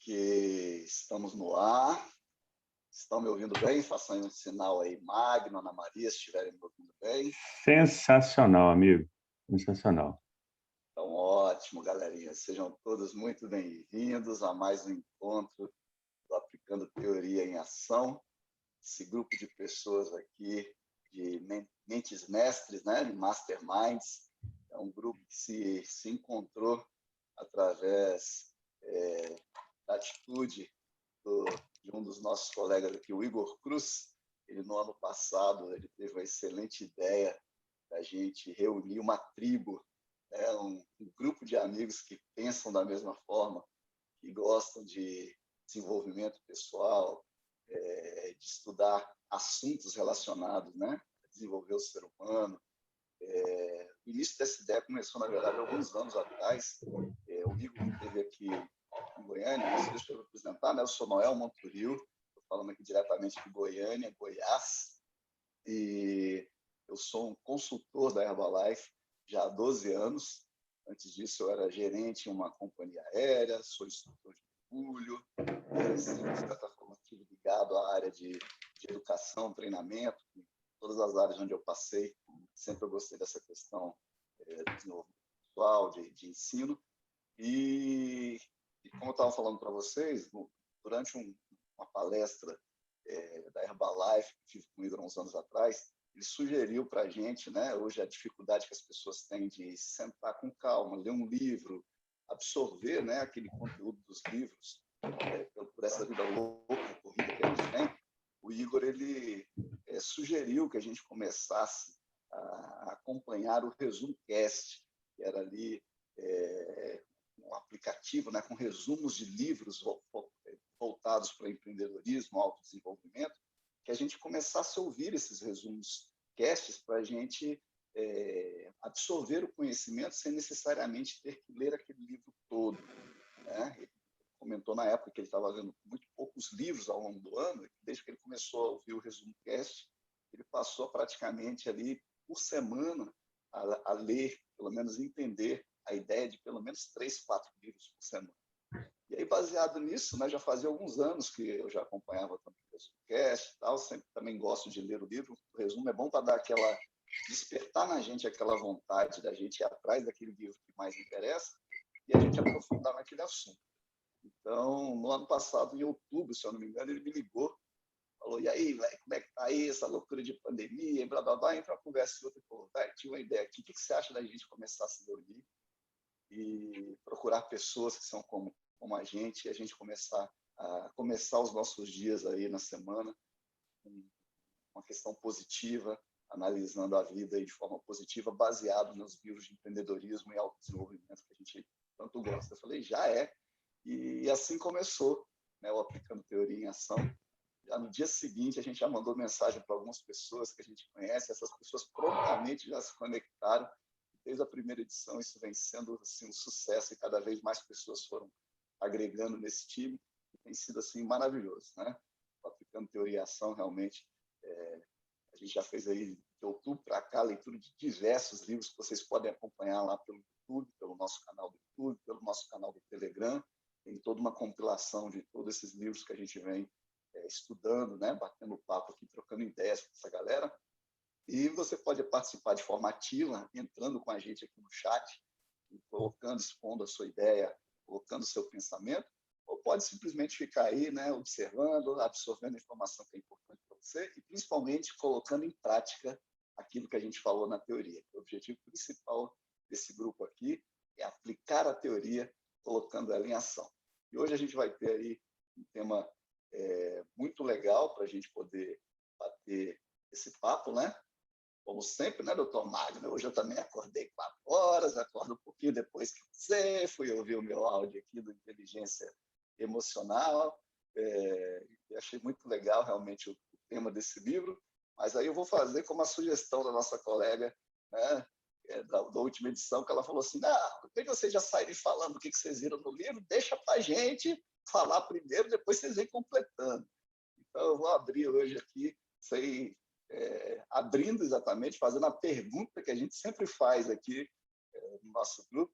que estamos no ar. Estão me ouvindo bem? Façam um sinal aí, Magno, Ana Maria, se estiverem me ouvindo bem. Sensacional, amigo. Sensacional. Então, ótimo, galerinha. Sejam todos muito bem-vindos a mais um encontro do Aplicando Teoria em Ação. Esse grupo de pessoas aqui, de mentes mestres, né, de masterminds, é um grupo que se encontrou através da atitude de um dos nossos colegas aqui, o Igor Cruz. Ele, no ano passado, ele teve uma excelente ideia da gente reunir uma tribo, um grupo de amigos que pensam da mesma forma, que gostam de desenvolvimento pessoal, de estudar assuntos relacionados, né, a desenvolver o ser humano. O início dessa ideia começou, na verdade, alguns anos atrás. O Igor esteve aqui em Goiânia, mas deixa eu apresentar, né? Eu sou Noel Monturil, estou falando aqui diretamente de Goiânia, Goiás, e eu sou um consultor da Herbalife já há 12 anos. Antes disso, eu era gerente em uma companhia aérea, sou instrutor de mergulho, de certa forma, estive ligado à área de educação, treinamento, todas as áreas onde eu passei, sempre eu gostei dessa questão do desenvolvimento pessoal, de ensino. E como eu estava falando para vocês, durante uma palestra da Herbalife, que tive com o Igor uns anos atrás, ele sugeriu para a gente, né, hoje a dificuldade que as pessoas têm de sentar com calma, ler um livro, absorver, né, aquele conteúdo dos livros, por essa vida louca, corrida que a gente tem. O Igor ele sugeriu que a gente começasse a acompanhar o Resumo Cast, que era ali um aplicativo, né, com resumos de livros voltados para empreendedorismo, autodesenvolvimento, que a gente começasse a ouvir esses resumos casts para a gente absorver o conhecimento sem necessariamente ter que ler aquele livro todo, né? Ele comentou na época que ele estava lendo muito poucos livros ao longo do ano, e desde que ele começou a ouvir o Resumo Cast, ele passou praticamente ali por semana a ler, pelo menos entender a ideia de pelo menos 3, 4 livros por semana. E aí, baseado nisso, né, já fazia alguns anos que eu já acompanhava também o podcast e tal, sempre também gosto de ler o livro. O resumo é bom para dar aquela, despertar na gente aquela vontade da gente ir atrás daquele livro que mais interessa e a gente aprofundar naquele assunto. Então, no ano passado, em outubro, se eu não me engano, ele me ligou, falou: e aí, velho, como é que tá aí essa loucura de pandemia, e blá, blá, blá, entra uma conversa e outra, falou: velho, tinha uma ideia aqui, o que você acha da gente começar a se reunir e procurar pessoas que são como a gente, e a gente começar os nossos dias aí na semana com uma questão positiva, analisando a vida aí de forma positiva, baseado nos livros de empreendedorismo e autodesenvolvimento que a gente tanto gosta. Eu falei: já é. E assim começou, né, o Aplicando Teoria em Ação. Já no dia seguinte, a gente já mandou mensagem para algumas pessoas que a gente conhece, essas pessoas prontamente já se conectaram. Desde a primeira edição, isso vem sendo assim, um sucesso, e cada vez mais pessoas foram agregando nesse time, e tem sido assim, maravilhoso, né? Aplicando Teoria e Ação, realmente, a gente já fez aí, de outubro para cá, leitura de diversos livros que vocês podem acompanhar lá pelo YouTube, pelo nosso canal do YouTube, pelo nosso canal do Telegram. Tem toda uma compilação de todos esses livros que a gente vem estudando, né? Batendo papo aqui, trocando ideias com essa galera. E você pode participar de forma ativa, entrando com a gente aqui no chat, colocando, expondo a sua ideia, colocando o seu pensamento, ou pode simplesmente ficar aí, né, observando, absorvendo a informação que é importante para você e, principalmente, colocando em prática aquilo que a gente falou na teoria. O objetivo principal desse grupo aqui é aplicar a teoria, colocando ela em ação. E hoje a gente vai ter aí um tema muito legal para a gente poder bater esse papo, né? Como sempre, né, doutor Magno? Hoje eu também acordei 4 horas, acordo um pouquinho depois que você, fui ouvir o meu áudio aqui do Inteligência Emocional, e achei muito legal realmente o tema desse livro, mas aí eu vou fazer como a sugestão da nossa colega, né, da última edição, que ela falou assim: por que vocês já saírem falando o que vocês viram no livro? Deixa para a gente falar primeiro, depois vocês vêm completando. Então, eu vou abrir hoje aqui, abrindo exatamente, fazendo a pergunta que a gente sempre faz aqui no nosso grupo,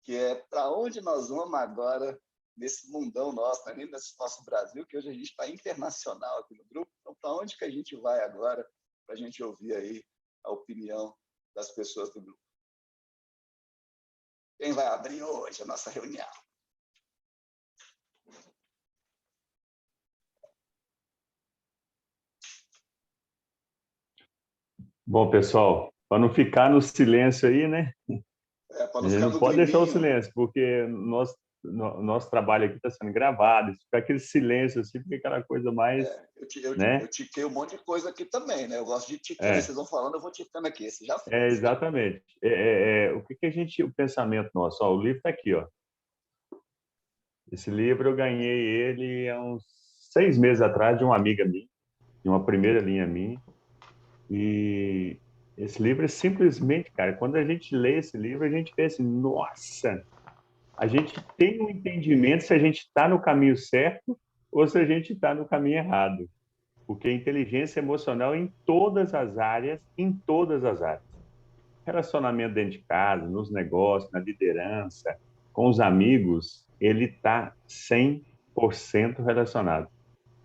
que é: para onde nós vamos agora nesse mundão nosso, nem nesse nosso Brasil, que hoje a gente está internacional aqui no grupo. Então, para onde que a gente vai agora para a gente ouvir aí a opinião das pessoas do grupo? Quem vai abrir hoje a nossa reunião? Bom, pessoal, para não ficar no silêncio aí, né? Para A não gente ficar não no pode deixar o grilinho. silêncio, porque nosso trabalho aqui está sendo gravado. Se ficar aquele silêncio assim, fica aquela coisa mais, eu né? tiquei um monte de coisa aqui também, né? Eu gosto de ticar. Vocês vão falando, eu vou ticando aqui. Esse já fez. Exatamente. O pensamento nosso? Ó, o livro está aqui, ó. Esse livro eu ganhei ele há uns 6 meses atrás de uma amiga minha, de uma primeira linha minha. E esse livro é simplesmente, cara, quando a gente lê esse livro, a gente pensa assim, nossa, a gente tem um entendimento se a gente está no caminho certo ou se a gente está no caminho errado. Porque a inteligência emocional em todas as áreas. Relacionamento dentro de casa, nos negócios, na liderança, com os amigos, ele está 100% relacionado.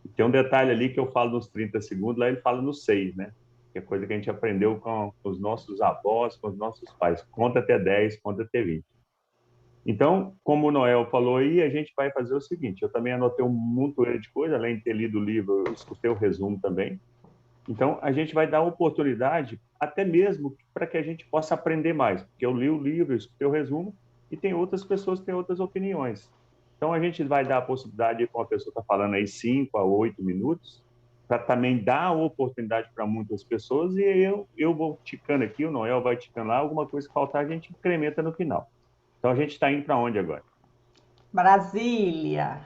E tem um detalhe ali que eu falo nos 30 segundos, lá ele fala nos 6, né? Que é coisa que a gente aprendeu com os nossos avós, com os nossos pais. Conta até 10, conta até 20. Então, como o Noel falou aí, a gente vai fazer o seguinte: eu também anotei um montoeiro de coisa, além de ter lido o livro, eu escutei o resumo também. Então, a gente vai dar oportunidade, até mesmo para que a gente possa aprender mais, porque eu li o livro, eu escutei o resumo, e tem outras pessoas que têm outras opiniões. Então, a gente vai dar a possibilidade, como a pessoa está falando aí, 5 a 8 minutos, para também dar a oportunidade para muitas pessoas, e eu vou ticando aqui, o Noel vai ticando lá, alguma coisa que faltar, a gente incrementa no final. Então, a gente está indo para onde agora? Brasília.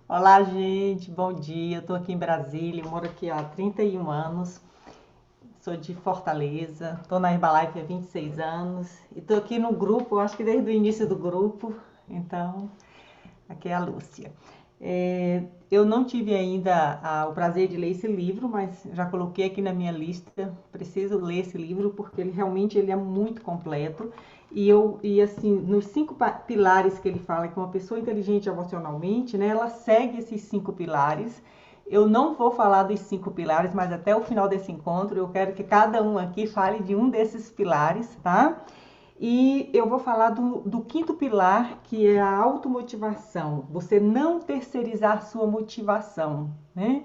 Olá, gente, bom dia. Eu tô aqui em Brasília, moro aqui há 31 anos. Sou de Fortaleza, tô na Herbalife há 26 anos e tô aqui no grupo, acho que desde o início do grupo. Então, aqui é a Lúcia. Eu não tive ainda o prazer de ler esse livro, mas já coloquei aqui na minha lista. Preciso ler esse livro porque ele é muito completo. E assim, nos 5 pilares que ele fala que uma pessoa inteligente emocionalmente, né, ela segue esses 5 pilares. Eu não vou falar dos 5 pilares, mas até o final desse encontro eu quero que cada um aqui fale de um desses pilares, tá? E eu vou falar do 5º pilar, que é a automotivação. Você não terceirizar sua motivação, né?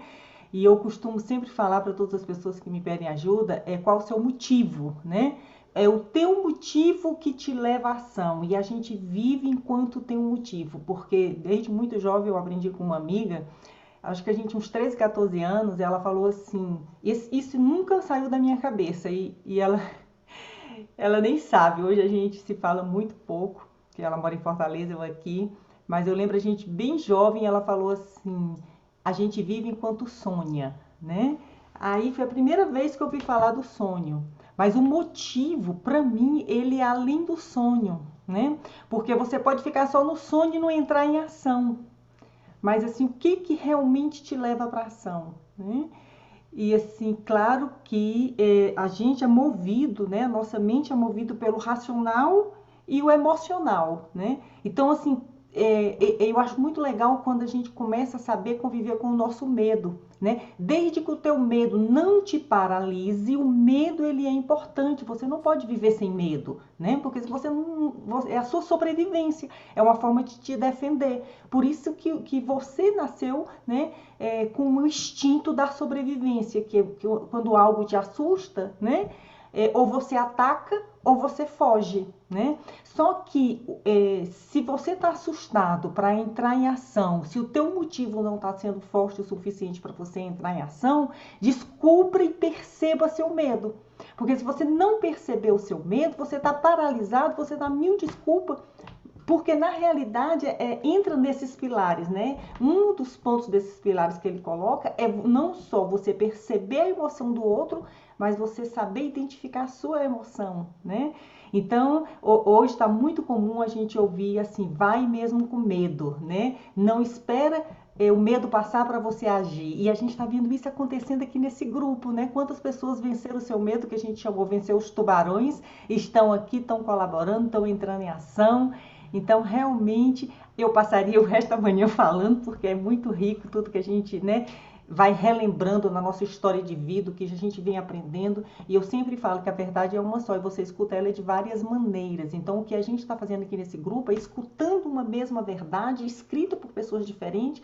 E eu costumo sempre falar para todas as pessoas que me pedem ajuda, qual o seu motivo, né? É o teu motivo que te leva à ação. E a gente vive enquanto tem um motivo, porque desde muito jovem eu aprendi com uma amiga, acho que a gente uns 13, 14 anos, e ela falou assim, isso nunca saiu da minha cabeça, e ela nem sabe, hoje a gente se fala muito pouco, que ela mora em Fortaleza, eu aqui, mas eu lembro a gente bem jovem, ela falou assim, a gente vive enquanto sonha, né? Aí foi a primeira vez que eu ouvi falar do sonho, mas o motivo, para mim, ele é além do sonho, né? Porque você pode ficar só no sonho e não entrar em ação, mas assim, o que realmente te leva para ação, né? E assim, claro que a gente é movido, né? A nossa mente é movido pelo racional e o emocional, né? Então, assim, eu acho muito legal quando a gente começa a saber conviver com o nosso medo, né? Desde que o teu medo não te paralise, o medo ele é importante. Você não pode viver sem medo, né? Porque se você não, é a sua sobrevivência, é uma forma de te defender. Por isso que você nasceu, né? Com o instinto da sobrevivência, que quando algo te assusta, né? Ou você ataca ou você foge, né? Só que se você está assustado para entrar em ação, se o teu motivo não está sendo forte o suficiente para você entrar em ação, descubra e perceba seu medo. Porque se você não perceber o seu medo, você está paralisado, você dá mil desculpas, porque na realidade entra nesses pilares, né? Um dos pontos desses pilares que ele coloca é não só você perceber a emoção do outro, mas você saber identificar a sua emoção, né? Então, hoje está muito comum a gente ouvir assim, vai mesmo com medo, né? Não espera o medo passar para você agir. E a gente está vendo isso acontecendo aqui nesse grupo, né? Quantas pessoas venceram o seu medo, que a gente chamou vencer os tubarões, estão aqui, estão colaborando, estão entrando em ação. Então, realmente, eu passaria o resto da manhã falando, porque é muito rico tudo que a gente, né, vai relembrando na nossa história de vida, o que a gente vem aprendendo. E eu sempre falo que a verdade é uma só, e você escuta ela de várias maneiras. Então, o que a gente está fazendo aqui nesse grupo é escutando uma mesma verdade, escrita por pessoas diferentes,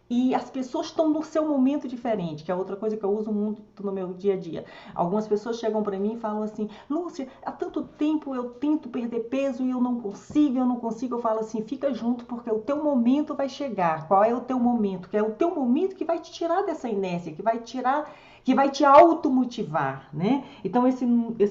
e as pessoas estão no seu momento diferente, que é outra coisa que eu uso muito no meu dia a dia. Algumas pessoas chegam para mim e falam assim: Lúcia, há tanto tempo eu tento perder peso e eu não consigo, eu não consigo. Eu falo assim: fica junto, porque o teu momento vai chegar. Qual é o teu momento? Que é o teu momento que vai te tirar dessa inércia, que vai te automotivar, né? Então, esse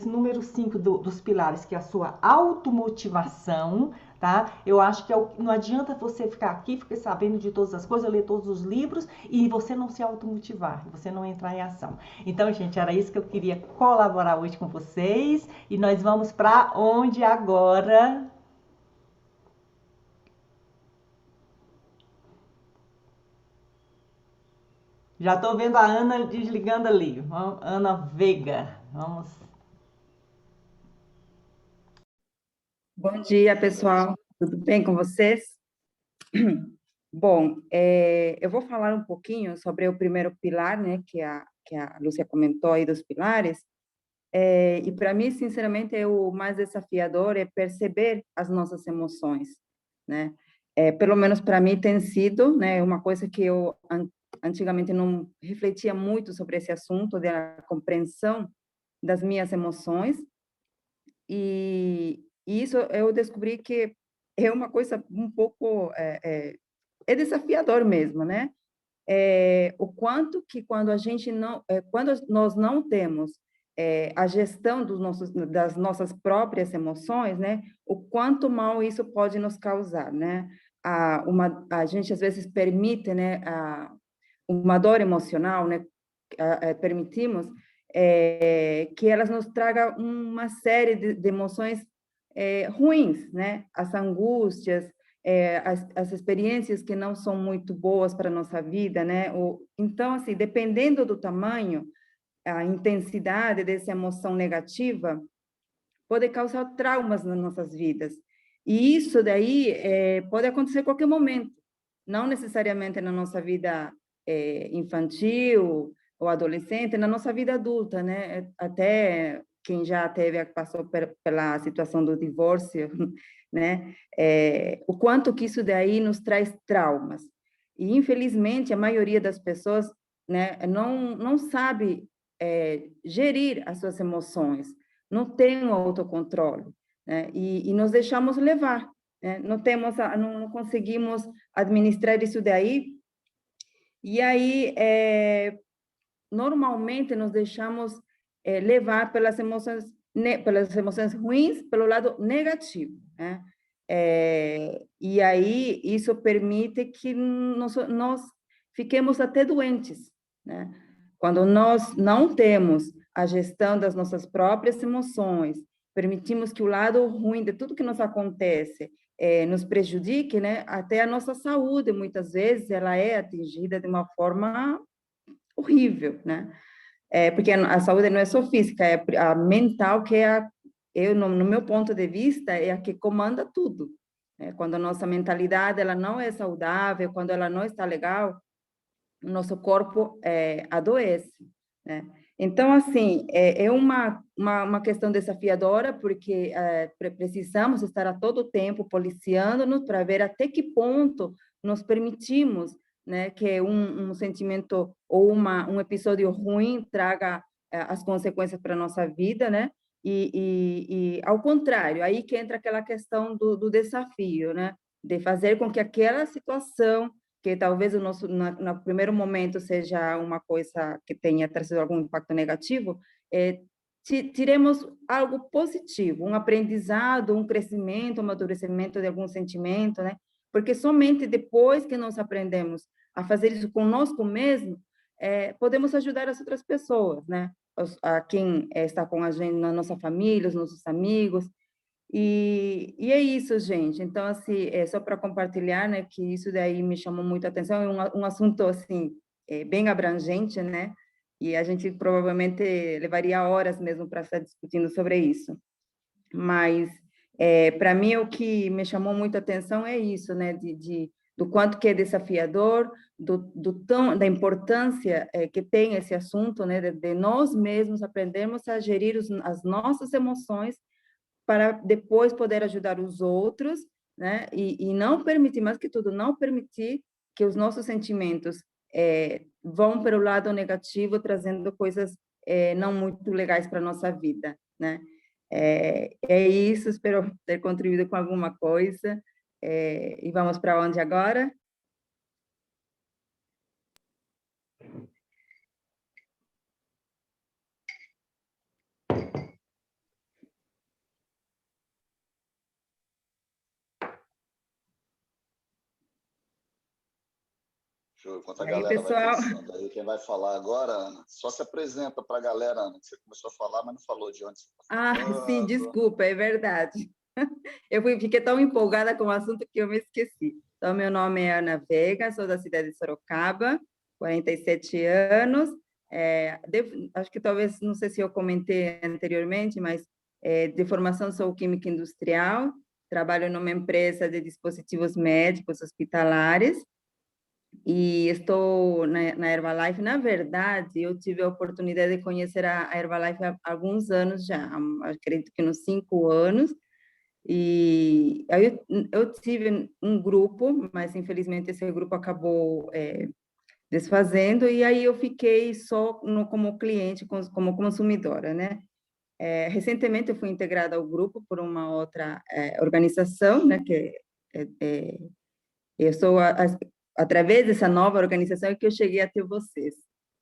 número 5 dos pilares, que é a sua automotivação, tá? Eu acho que não adianta você ficar aqui, ficar sabendo de todas as coisas, ler todos os livros e você não se automotivar, você não entrar em ação. Então, gente, era isso que eu queria colaborar hoje com vocês. E nós vamos para onde agora? Já estou vendo a Ana desligando ali. Ana Veiga. Vamos. Bom dia, pessoal. Tudo bem com vocês? Bom, eu vou falar um pouquinho sobre o primeiro pilar, né, que a Lúcia comentou aí dos pilares. E para mim, sinceramente, o mais desafiador é perceber as nossas emoções, né? Pelo menos para mim tem sido, né, uma coisa que eu antigamente não refletia muito sobre esse assunto da compreensão das minhas emoções. E isso eu descobri que é uma coisa um pouco é desafiador mesmo, né? O quanto que quando a gente não, quando nós não temos a gestão das nossas próprias emoções, né? O quanto mal isso pode nos causar, né? A gente às vezes permite, né? Uma dor emocional, né? Permitimos que elas nos tragam uma série de emoções ruins, né? As angústias, as experiências que não são muito boas para a nossa vida, né? Então, assim, dependendo do tamanho, a intensidade dessa emoção negativa pode causar traumas nas nossas vidas. E isso daí pode acontecer a qualquer momento, não necessariamente na nossa vida infantil ou adolescente, na nossa vida adulta, né? Até quem já passou pela situação do divórcio, né? O quanto que isso daí nos traz traumas. E, infelizmente, a maioria das pessoas, né, não sabe gerir as suas emoções, não tem um autocontrole, né? E nos deixamos levar, né? Não conseguimos administrar isso daí. E aí, normalmente, nos deixamos levar pelas emoções ruins, pelo lado negativo, né? E aí, isso permite que nós fiquemos até doentes, né? Quando nós não temos a gestão das nossas próprias emoções, permitimos que o lado ruim de tudo que nos acontece nos prejudique, né? Até a nossa saúde, muitas vezes, ela é atingida de uma forma horrível, né? Porque a saúde não é só física, é a mental, que no meu ponto de vista, é a que comanda tudo. Quando a nossa mentalidade ela não é saudável, quando ela não está legal, o nosso corpo adoece, né? Então, assim, é uma questão desafiadora, porque precisamos estar a todo tempo policiando-nos para ver até que ponto nos permitimos, né, que um sentimento ou um episódio ruim traga as consequências para a nossa vida, né? E, ao contrário, aí que entra aquela questão do desafio, né? De fazer com que aquela situação que talvez no primeiro momento seja uma coisa que tenha trazido algum impacto negativo, tiremos algo positivo, um aprendizado, um crescimento, um amadurecimento de algum sentimento, né? Porque somente depois que nós aprendemos a fazer isso conosco mesmo, podemos ajudar as outras pessoas, né? A quem está com a gente, na nossa família, os nossos amigos. E é isso, gente. Então, assim, só para compartilhar, né, que isso daí me chamou muito a atenção, é um assunto, assim, bem abrangente, né, e a gente provavelmente levaria horas mesmo para estar discutindo sobre isso. Mas Para mim, o que me chamou muito a atenção é isso, né? Do quanto que é desafiador, da importância que tem esse assunto, né? De nós mesmos aprendermos a gerir as nossas emoções para depois poder ajudar os outros, né? E não permitir, mais que tudo, não permitir que os nossos sentimentos vão para o lado negativo, trazendo coisas não muito legais para a nossa vida, né? É isso, espero ter contribuído com alguma coisa. E vamos para onde agora? Enquanto a E aí, galera vai pessoal? pensando aí, quem vai falar agora, Ana? Só se apresenta para a galera, Ana, que você começou a falar, mas não falou de onde você está Sim, falando. desculpa, é verdade. Fiquei tão empolgada com o assunto que eu me esqueci. Então, meu nome é Ana Veiga, sou da cidade de Sorocaba, 47 anos. Acho que talvez, não sei se eu comentei anteriormente, mas de formação sou química industrial, trabalho numa empresa de dispositivos médicos hospitalares, e estou na Herbalife. Na verdade, eu tive a oportunidade de conhecer a Herbalife há alguns anos já, acredito que uns 5 anos, e aí eu tive um grupo, mas infelizmente esse grupo acabou desfazendo, e aí eu fiquei só como cliente, como consumidora, né? Recentemente eu fui integrada ao grupo por uma outra organização, né, que eu sou, através dessa nova organização, que eu cheguei a ter vocês,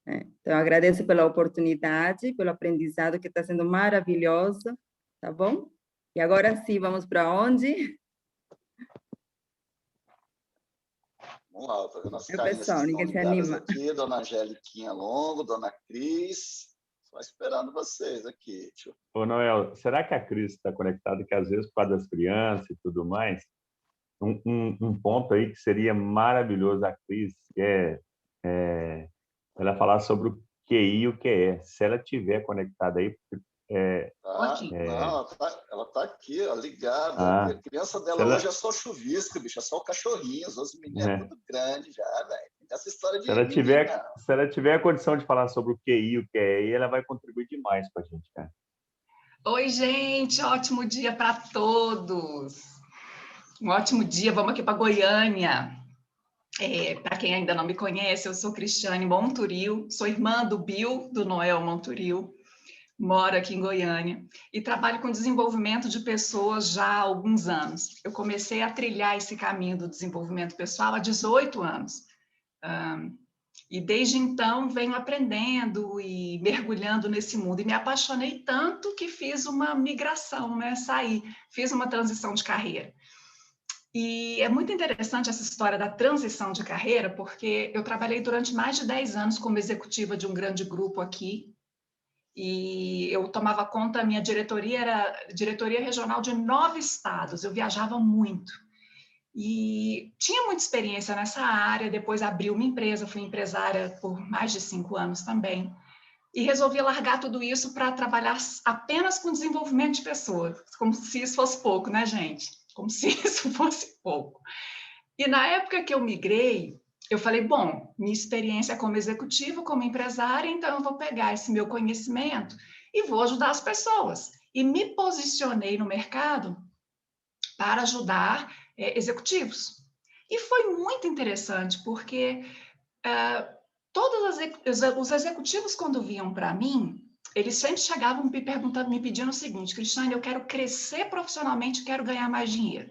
né? Então, eu agradeço pela oportunidade, pelo aprendizado, que está sendo maravilhoso, tá bom? E agora sim, vamos para onde? Vamos lá, estou vendo as É, carinhas que pessoal, estão ninguém se ligadas anima. aqui, dona Angeliquinha Longo, dona Cris, só esperando vocês aqui, tio. Ô, Noel, será que a Cris está conectada? Que às vezes, por causa das crianças e tudo mais, um ponto aí que seria maravilhoso a Cris é ela falar sobre o QI e o QE. Se ela tiver conectada aí, Não, ela tá aqui, ó, ligada. A criança se dela hoje ela, é só chuvisco, bicho, é só o cachorrinho. Os meninos é é, tudo grande já, velho. Não tem essa história se de ela menino, tiver, não. se ela tiver a condição de falar sobre o QI e o QE, ela vai contribuir demais com a gente, cara. Oi, gente, ótimo dia para todos. Um ótimo dia, vamos aqui para Goiânia. Para quem ainda não me conhece, eu sou Cristiane Monturil, sou irmã do Bill, do Noel Monturil, moro aqui em Goiânia e trabalho com desenvolvimento de pessoas já há alguns anos. Eu comecei a trilhar esse caminho do desenvolvimento pessoal há 18 anos. E desde então venho aprendendo e mergulhando nesse mundo. E me apaixonei tanto que fiz uma migração, né? Fiz uma transição de carreira. E é muito interessante essa história da transição de carreira, porque eu trabalhei durante mais de 10 anos como executiva de um grande grupo aqui. E eu tomava conta, a minha diretoria era diretoria regional de 9 estados. Eu viajava muito. E tinha muita experiência nessa área, depois abri uma empresa, fui empresária por mais de 5 anos também, e resolvi largar tudo isso para trabalhar apenas com desenvolvimento de pessoas, como se isso fosse pouco, né, gente? Como se isso fosse pouco. E na época que eu migrei, eu falei, bom, minha experiência como executiva, como empresária, então eu vou pegar esse meu conhecimento e vou ajudar as pessoas. E me posicionei no mercado para ajudar executivos. E foi muito interessante, porque todos os executivos, quando vinham para mim, eles sempre chegavam me perguntando, me pedindo o seguinte, Cristiane, eu quero crescer profissionalmente, quero ganhar mais dinheiro.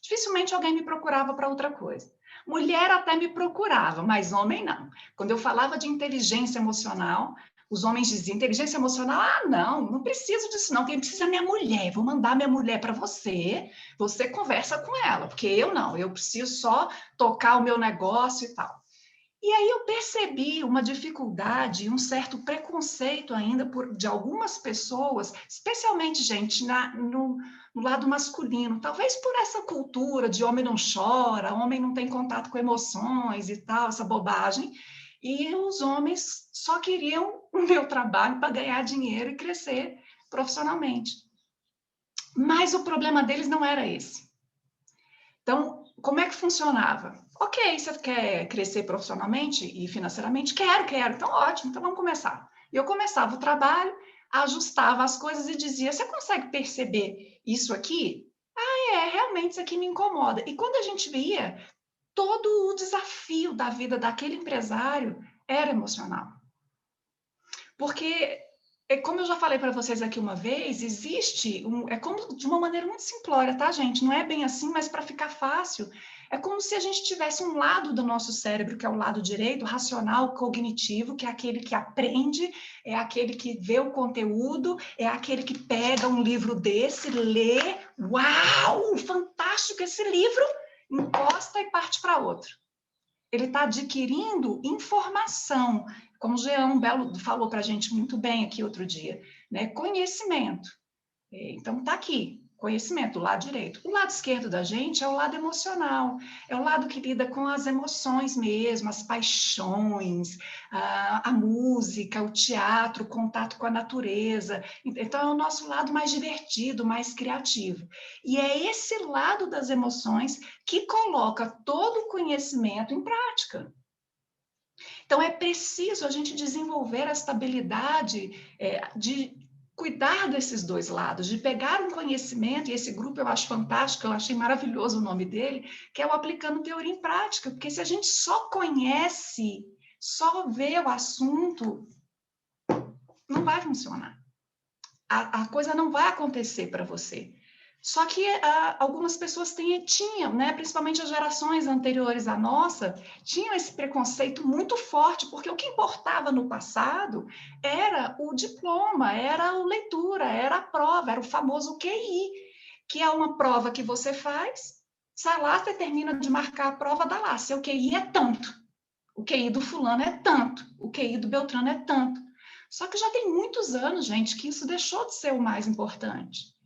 Dificilmente alguém me procurava para outra coisa. Mulher até me procurava, mas homem não. Quando eu falava de inteligência emocional, os homens diziam, inteligência emocional, não preciso disso não, quem precisa é minha mulher, vou mandar minha mulher para você conversa com ela, porque eu não, eu preciso só tocar o meu negócio e tal. E aí eu percebi uma dificuldade, um certo preconceito ainda de algumas pessoas, especialmente, gente, no lado masculino, talvez por essa cultura de homem não chora, homem não tem contato com emoções e tal, essa bobagem, e os homens só queriam o meu trabalho para ganhar dinheiro e crescer profissionalmente. Mas o problema deles não era esse. Então, como é que funcionava? Ok, você quer crescer profissionalmente e financeiramente? Quero. Então, ótimo, então vamos começar. E eu começava o trabalho, ajustava as coisas e dizia, você consegue perceber isso aqui? Realmente isso aqui me incomoda. E quando a gente via, todo o desafio da vida daquele empresário era emocional. Porque, como eu já falei para vocês aqui uma vez, existe, como de uma maneira muito simplória, tá, gente? Não é bem assim, mas para ficar fácil, é como se a gente tivesse um lado do nosso cérebro, que é o lado direito, racional, cognitivo, que é aquele que aprende, é aquele que vê o conteúdo, é aquele que pega um livro desse, lê, uau, fantástico esse livro, encosta e parte para outro. Ele está adquirindo informação, como o Jean Belo falou para a gente muito bem aqui outro dia, né? Conhecimento. Então, está aqui, conhecimento, o lado direito. O lado esquerdo da gente é o lado emocional, é o lado que lida com as emoções mesmo, as paixões, a música, o teatro, o contato com a natureza. Então, é o nosso lado mais divertido, mais criativo. E é esse lado das emoções que coloca todo o conhecimento em prática. Então, é preciso a gente desenvolver essa habilidade de cuidar desses dois lados, de pegar um conhecimento, e esse grupo eu acho fantástico, eu achei maravilhoso o nome dele, que é o Aplicando Teoria em Prática, porque se a gente só conhece, só vê o assunto, não vai funcionar. A coisa não vai acontecer para você. Só que algumas pessoas tinham, né, principalmente as gerações anteriores à nossa, tinham esse preconceito muito forte, porque o que importava no passado era o diploma, era a leitura, era a prova, era o famoso QI, que é uma prova que você faz, sai lá, você termina de marcar a prova, dá lá, seu QI é tanto, o QI do fulano é tanto, o QI do Beltrano é tanto. Só que já tem muitos anos, gente, que isso deixou de ser o mais importante.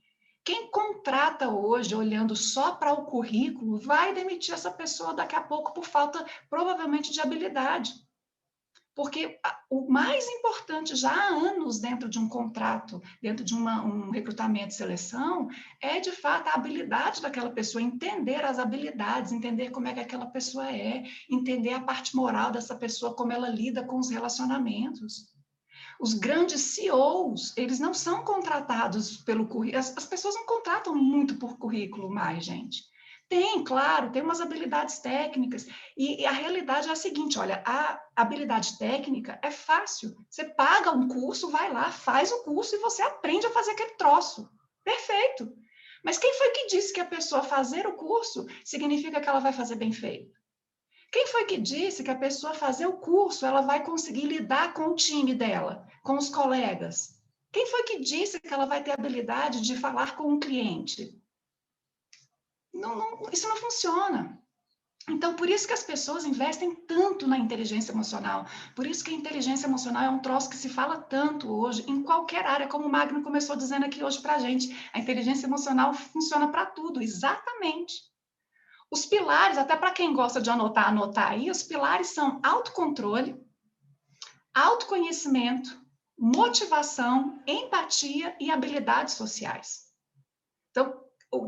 Quem contrata hoje, olhando só para o currículo, vai demitir essa pessoa daqui a pouco por falta, provavelmente, de habilidade. Porque o mais importante já há anos dentro de um contrato, dentro de um recrutamento e seleção, é, de fato, a habilidade daquela pessoa, entender as habilidades, entender como é que aquela pessoa é, entender a parte moral dessa pessoa, como ela lida com os relacionamentos. Os grandes CEOs, eles não são contratados pelo currículo. As pessoas não contratam muito por currículo mais, gente. Tem, claro, tem umas habilidades técnicas. E a realidade é a seguinte, olha, a habilidade técnica é fácil. Você paga um curso, vai lá, faz o curso e você aprende a fazer aquele troço. Perfeito. Mas quem foi que disse que a pessoa fazer o curso significa que ela vai fazer bem feito? Quem foi que disse que a pessoa fazer o curso, ela vai conseguir lidar com o time dela, com os colegas? Quem foi que disse que ela vai ter habilidade de falar com um cliente? Isso não funciona. Então, por isso que as pessoas investem tanto na inteligência emocional. Por isso que a inteligência emocional é um troço que se fala tanto hoje, em qualquer área, como o Magno começou dizendo aqui hoje para a gente. A inteligência emocional funciona para tudo, exatamente. Os pilares, até para quem gosta de anotar aí, os pilares são autocontrole, autoconhecimento, motivação, empatia e habilidades sociais. Então,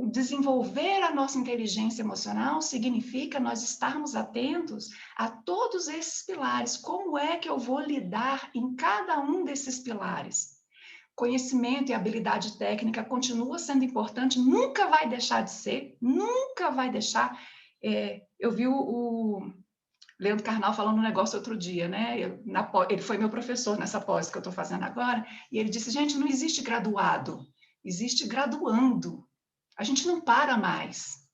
desenvolver a nossa inteligência emocional significa nós estarmos atentos a todos esses pilares. Como é que eu vou lidar em cada um desses pilares? Conhecimento e habilidade técnica continua sendo importante, nunca vai deixar de ser, nunca vai deixar. Eu vi o Leandro Carnal falando um negócio outro dia, né? Ele foi meu professor nessa pós que eu estou fazendo agora, e ele disse, gente, não existe graduado, existe graduando. A gente não para mais.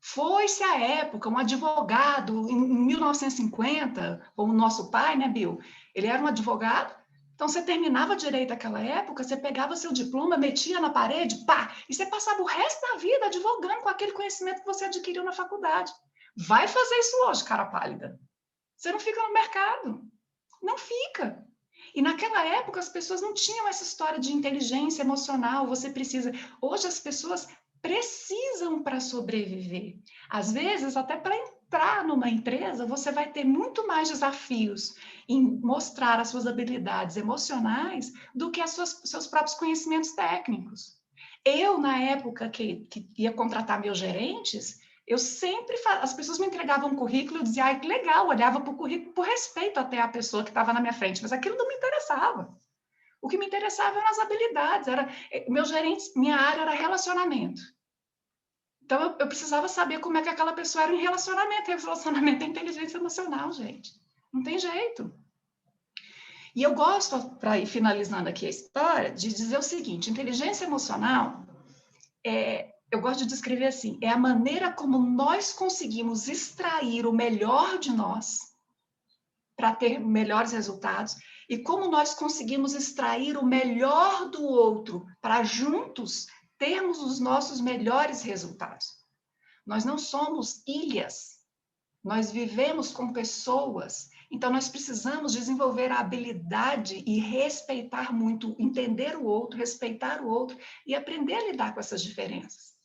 Foi-se a época, um advogado, em 1950, como o nosso pai, né, Bill? Ele era um advogado. Então, você terminava direito naquela época, você pegava seu diploma, metia na parede, pá, e você passava o resto da vida advogando com aquele conhecimento que você adquiriu na faculdade. Vai fazer isso hoje, cara pálida. Você não fica no mercado. Não fica. E naquela época, as pessoas não tinham essa história de inteligência emocional, você precisa. Hoje, as pessoas precisam para sobreviver. Às vezes, até para entrar numa empresa, você vai ter muito mais desafios em mostrar as suas habilidades emocionais do que seus próprios conhecimentos técnicos. Eu, na época que ia contratar meus gerentes, eu sempre, as pessoas me entregavam um currículo e eu dizia, ai, que legal, olhava para o currículo por respeito até à pessoa que estava na minha frente, mas aquilo não me interessava. O que me interessava eram as habilidades, meus gerentes, minha área era relacionamento. Então, eu precisava saber como é que aquela pessoa era em relacionamento. E relacionamento é inteligência emocional, gente. Não tem jeito. E eu gosto, para ir finalizando aqui a história, de dizer o seguinte, inteligência emocional, eu gosto de descrever assim, é a maneira como nós conseguimos extrair o melhor de nós para ter melhores resultados e como nós conseguimos extrair o melhor do outro para juntos termos os nossos melhores resultados. Nós não somos ilhas, nós vivemos com pessoas, então nós precisamos desenvolver a habilidade e respeitar muito, entender o outro, respeitar o outro e aprender a lidar com essas diferenças.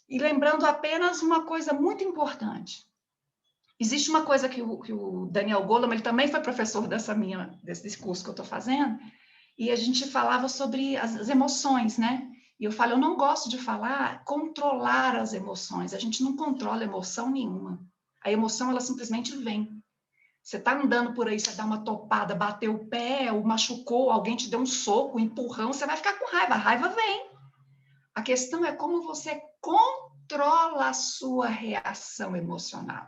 E lembrando apenas uma coisa muito importante. Existe uma coisa que o Daniel Goleman, ele também foi professor desse curso que eu estou fazendo, e a gente falava sobre as emoções, né? E eu falo, eu não gosto de falar controlar as emoções. A gente não controla emoção nenhuma. A emoção, ela simplesmente vem. Você está andando por aí, você dá uma topada, bateu o pé, ou machucou, alguém te deu um soco, um empurrão, você vai ficar com raiva. A raiva vem. A questão é como você controla a sua reação emocional.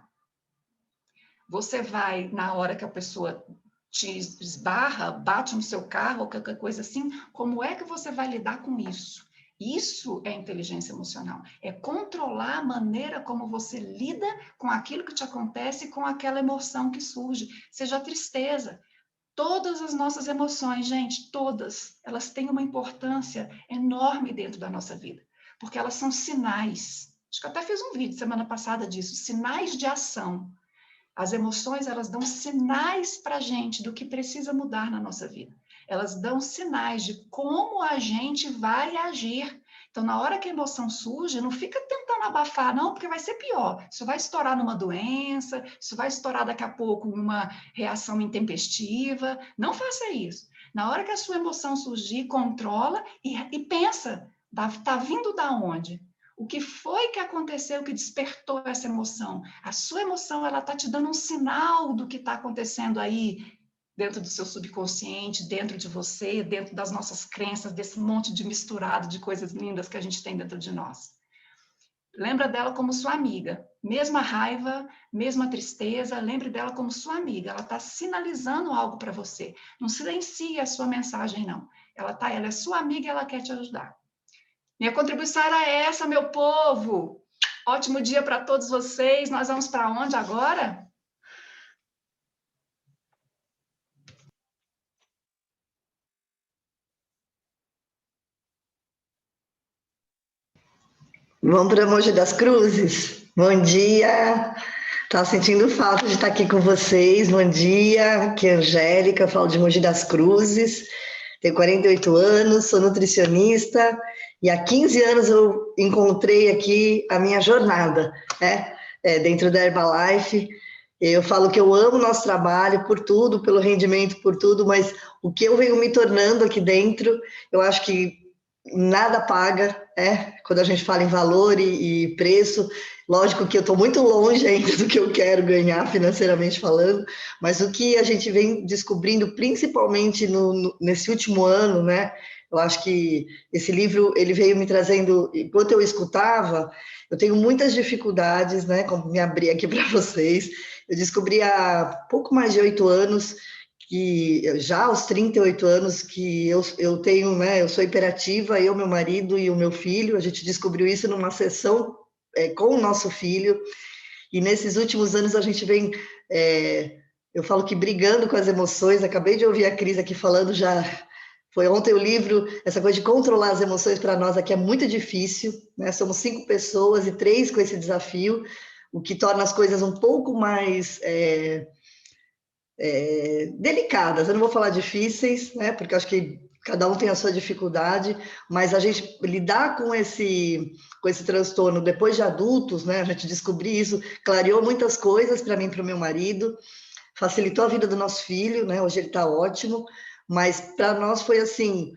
Você vai, na hora que a pessoa te esbarra, bate no seu carro, ou qualquer coisa assim, como é que você vai lidar com isso? Isso é inteligência emocional, é controlar a maneira como você lida com aquilo que te acontece, com aquela emoção que surge, seja a tristeza. Todas as nossas emoções, gente, todas, elas têm uma importância enorme dentro da nossa vida, porque elas são sinais. Acho que eu até fiz um vídeo semana passada disso, sinais de ação. As emoções, elas dão sinais para a gente do que precisa mudar na nossa vida. Elas dão sinais de como a gente vai agir. Então, na hora que a emoção surge, não fica tentando abafar, não, porque vai ser pior. Isso vai estourar numa doença, isso vai estourar daqui a pouco numa reação intempestiva. Não faça isso. Na hora que a sua emoção surgir, controla e pensa, está vindo da onde? O que foi que aconteceu que despertou essa emoção? A sua emoção, ela está te dando um sinal do que está acontecendo aí, dentro do seu subconsciente, dentro de você, dentro das nossas crenças, desse monte de misturado de coisas lindas que a gente tem dentro de nós. Lembra dela como sua amiga. Mesma raiva, mesma tristeza, lembre dela como sua amiga. Ela está sinalizando algo para você. Não silencie a sua mensagem, não. Ela é sua amiga e ela quer te ajudar. Minha contribuição era essa, meu povo. Ótimo dia para todos vocês. Nós vamos para onde agora? Vamos para Mogi das Cruzes? Bom dia! Estava sentindo falta de estar aqui com vocês. Bom dia, aqui é a Angélica, falo de Mogi das Cruzes, tenho 48 anos, sou nutricionista e há 15 anos eu encontrei aqui a minha jornada, né? Dentro da Herbalife. Eu falo que eu amo o nosso trabalho por tudo, pelo rendimento, por tudo, mas o que eu venho me tornando aqui dentro, eu acho que nada paga, quando a gente fala em valor e preço. Lógico que eu estou muito longe ainda do que eu quero ganhar financeiramente falando, mas o que a gente vem descobrindo, principalmente nesse último ano, né? Eu acho que esse livro, ele veio me trazendo, enquanto eu escutava, eu tenho muitas dificuldades, né? Como me abrir aqui para vocês. Eu descobri há pouco mais de 8 anos que já aos 38 anos que eu tenho, né, eu sou hiperativa, eu, meu marido e o meu filho, a gente descobriu isso numa sessão com o nosso filho, e nesses últimos anos a gente vem, eu falo que brigando com as emoções. Acabei de ouvir a Cris aqui falando, já foi ontem o livro, essa coisa de controlar as emoções para nós aqui é muito difícil, né? Somos 5 pessoas e 3 com esse desafio, o que torna as coisas um pouco mais delicadas. Eu não vou falar difíceis, né? Porque eu acho que cada um tem a sua dificuldade, mas a gente lidar com esse transtorno depois de adultos, né? A gente descobrir isso, clareou muitas coisas para mim e para o meu marido, facilitou a vida do nosso filho, né? Hoje ele está ótimo, mas para nós foi assim,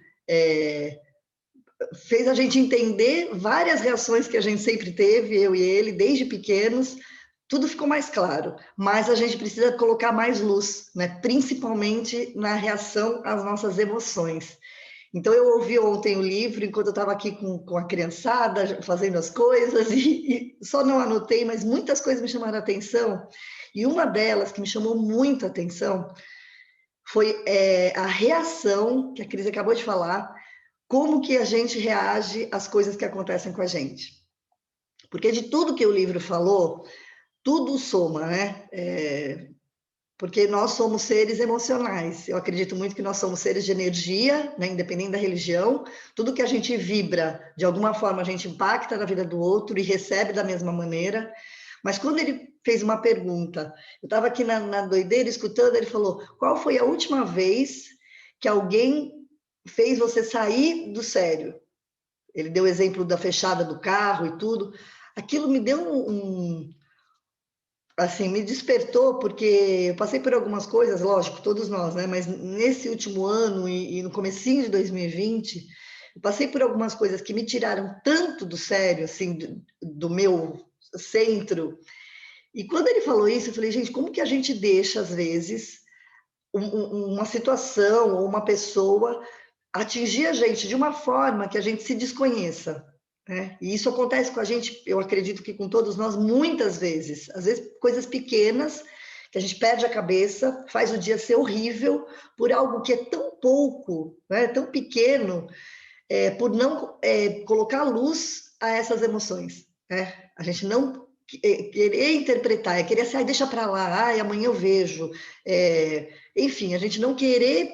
fez a gente entender várias reações que a gente sempre teve, eu e ele, desde pequenos. Tudo ficou mais claro, mas a gente precisa colocar mais luz, né? Principalmente na reação às nossas emoções. Então, eu ouvi ontem o livro, enquanto eu estava aqui com a criançada, fazendo as coisas, e só não anotei, mas muitas coisas me chamaram a atenção, e uma delas que me chamou muito a atenção foi a reação, que a Cris acabou de falar, como que a gente reage às coisas que acontecem com a gente. Porque de tudo que o livro falou, tudo soma, né? Porque nós somos seres emocionais. Eu acredito muito que nós somos seres de energia, né? Independente da religião. Tudo que a gente vibra, de alguma forma, a gente impacta na vida do outro e recebe da mesma maneira. Mas quando ele fez uma pergunta, eu estava aqui na doideira escutando, ele falou: qual foi a última vez que alguém fez você sair do sério? Ele deu o exemplo da fechada do carro e tudo. Aquilo me deu assim, me despertou, porque eu passei por algumas coisas, lógico, todos nós, né? Mas nesse último ano e no comecinho de 2020, eu passei por algumas coisas que me tiraram tanto do sério, assim, do meu centro. E quando ele falou isso, eu falei, gente, como que a gente deixa, às vezes, uma situação ou uma pessoa atingir a gente de uma forma que a gente se desconheça? Né? E isso acontece com a gente, eu acredito que com todos nós, muitas vezes. Às vezes, coisas pequenas, que a gente perde a cabeça, faz o dia ser horrível, por algo que é tão pouco, né? Tão pequeno, por não colocar luz a essas emoções. Né? A gente não querer interpretar, querer assim, deixa para lá, amanhã eu vejo. Enfim, a gente não querer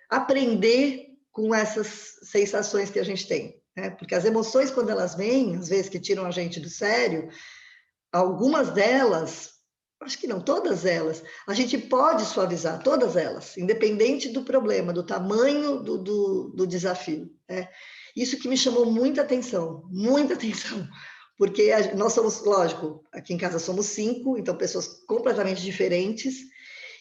aprender com essas sensações que a gente tem. Porque as emoções, quando elas vêm, às vezes que tiram a gente do sério, algumas delas, acho que não todas elas, a gente pode suavizar, todas elas, independente do problema, do tamanho do desafio. Isso que me chamou muita atenção, porque nós somos, lógico, aqui em casa somos 5, então pessoas completamente diferentes,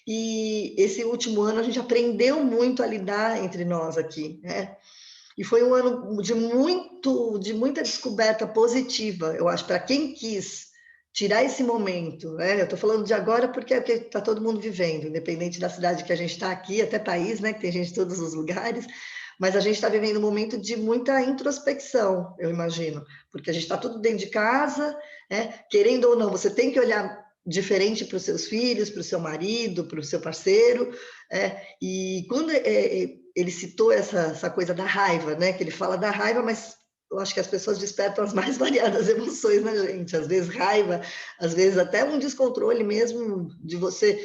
e esse último ano a gente aprendeu muito a lidar entre nós aqui, né? E foi um ano de muita descoberta positiva, eu acho, para quem quis tirar esse momento, né? Eu estou falando de agora porque está todo mundo vivendo, independente da cidade que a gente está aqui, até país, né? Que tem gente de todos os lugares, mas a gente está vivendo um momento de muita introspecção, eu imagino, porque a gente está tudo dentro de casa, né? Querendo ou não, você tem que olhar diferente para os seus filhos, para o seu marido, para o seu parceiro, e quando ele citou essa coisa da raiva, né? Que ele fala da raiva, mas eu acho que as pessoas despertam as mais variadas emoções na gente. Às vezes raiva, às vezes até um descontrole mesmo de você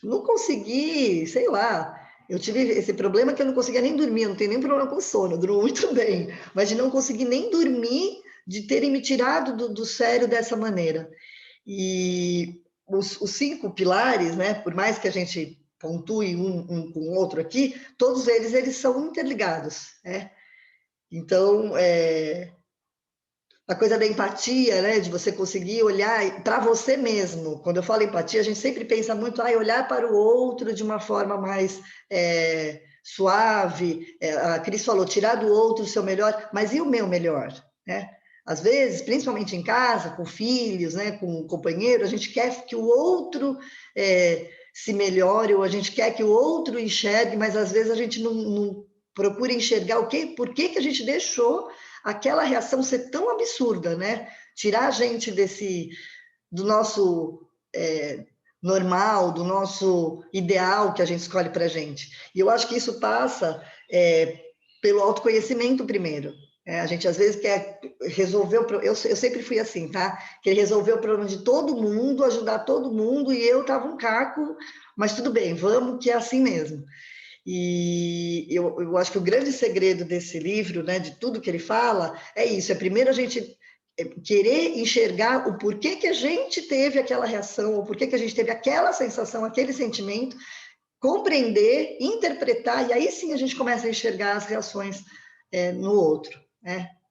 não conseguir, sei lá. Eu tive esse problema que eu não conseguia nem dormir, eu não tenho nem problema com sono, eu durmo muito bem, mas de não conseguir nem dormir, de terem me tirado do sério dessa maneira. E os 5 pilares, né? Por mais que a gente pontue um com o outro aqui, todos eles são interligados, né? Então, a coisa da empatia, né? De você conseguir olhar para você mesmo. Quando eu falo empatia, a gente sempre pensa muito olhar para o outro de uma forma mais suave. A Cris falou, tirar do outro o seu melhor, mas e o meu melhor, né? Às vezes, principalmente em casa, com filhos, né, com um companheiro, a gente quer que o outro se melhore, ou a gente quer que o outro enxergue, mas às vezes a gente não procura enxergar por que a gente deixou aquela reação ser tão absurda, né? Tirar a gente do nosso normal, do nosso ideal que a gente escolhe para a gente. E eu acho que isso passa pelo autoconhecimento primeiro. A gente, às vezes, quer resolver o problema. Eu sempre fui assim, tá? Quer resolver o problema de todo mundo, ajudar todo mundo, e eu tava um caco, mas tudo bem, vamos, que é assim mesmo. E eu acho que o grande segredo desse livro, né, de tudo que ele fala, é isso. Primeiro a gente querer enxergar o porquê que a gente teve aquela reação, o porquê que a gente teve aquela sensação, aquele sentimento, compreender, interpretar, e aí sim a gente começa a enxergar as reações no outro.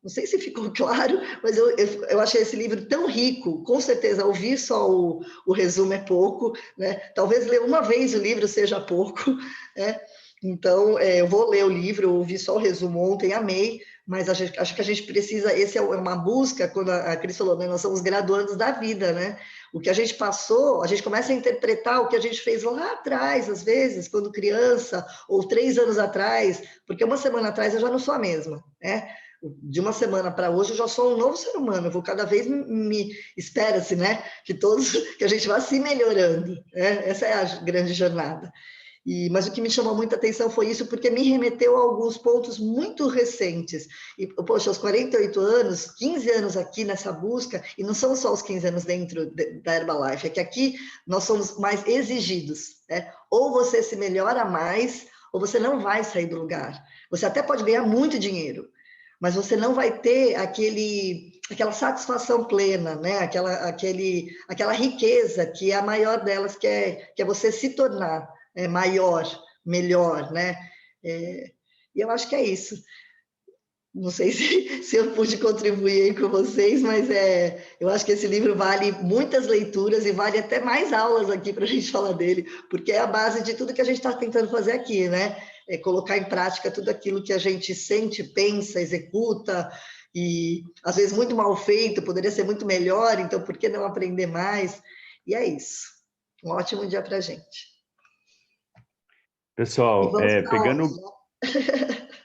Não sei se ficou claro, mas eu achei esse livro tão rico. Com certeza, ouvir só o resumo é pouco, né? Talvez ler uma vez o livro seja pouco, né? Então, eu vou ler o livro, eu ouvi só o resumo ontem, amei, mas acho que a gente precisa, esse é uma busca, quando a Cris falou, né, nós somos graduandos da vida, né? O que a gente passou, a gente começa a interpretar o que a gente fez lá atrás, às vezes, quando criança, ou 3 anos atrás, porque uma semana atrás eu já não sou a mesma, né? De uma semana para hoje eu já sou um novo ser humano, eu vou cada vez espera-se, né? Que a gente vá se melhorando, né? Essa é a grande jornada. Mas o que me chamou muita atenção foi isso, porque me remeteu a alguns pontos muito recentes. E, poxa, aos 48 anos, 15 anos aqui nessa busca, e não são só os 15 anos dentro da Herbalife, é que aqui nós somos mais exigidos, né? Ou você se melhora mais, ou você não vai sair do lugar. Você até pode ganhar muito dinheiro, mas você não vai ter aquela satisfação plena, né? Aquela riqueza que é a maior delas, que é você se tornar maior, melhor, né? E eu acho que é isso. Não sei se eu pude contribuir aí com vocês, mas eu acho que esse livro vale muitas leituras e vale até mais aulas aqui para a gente falar dele, porque é a base de tudo que a gente está tentando fazer aqui, né? Colocar em prática tudo aquilo que a gente sente, pensa, executa, e às vezes muito mal feito, poderia ser muito melhor, então por que não aprender mais? E é isso. Um ótimo dia para a gente. Pessoal,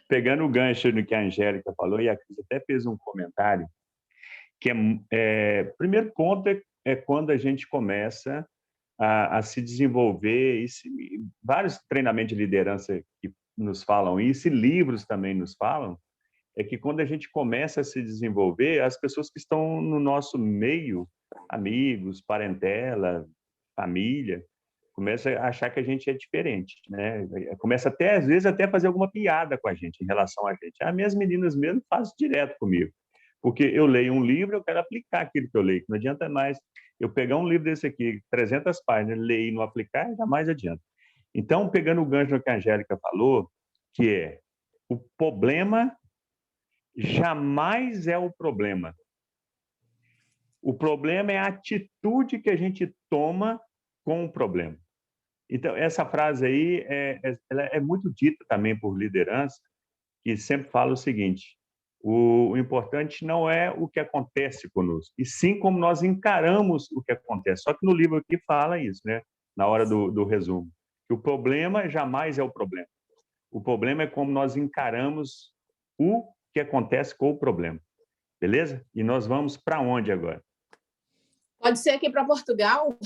pegando o gancho no que a Angélica falou, e a Cris até fez um comentário, que primeiro ponto é quando a gente começa a se desenvolver, vários treinamentos de liderança que nos falam isso, e livros também nos falam, é que quando a gente começa a se desenvolver, as pessoas que estão no nosso meio, amigos, parentela, família, começa a achar que a gente é diferente, né? Começa até, às vezes, até fazer alguma piada com a gente, em relação a gente. As minhas meninas mesmo fazem direto comigo, porque eu leio um livro, eu quero aplicar aquilo que eu leio, não adianta mais eu pegar um livro desse aqui, 300 páginas, ler e não aplicar, jamais adianta. Então, pegando o gancho que a Angélica falou, que o problema jamais é o problema. O problema é a atitude que a gente toma com o problema. Então, essa frase aí ela é muito dita também por liderança, que sempre fala o seguinte: o importante não é o que acontece conosco, e sim como nós encaramos o que acontece. Só que no livro aqui fala isso, né? Na hora do resumo, que o problema jamais é o problema. O problema é como nós encaramos o que acontece com o problema. Beleza? E nós vamos para onde agora? Pode ser aqui para Portugal?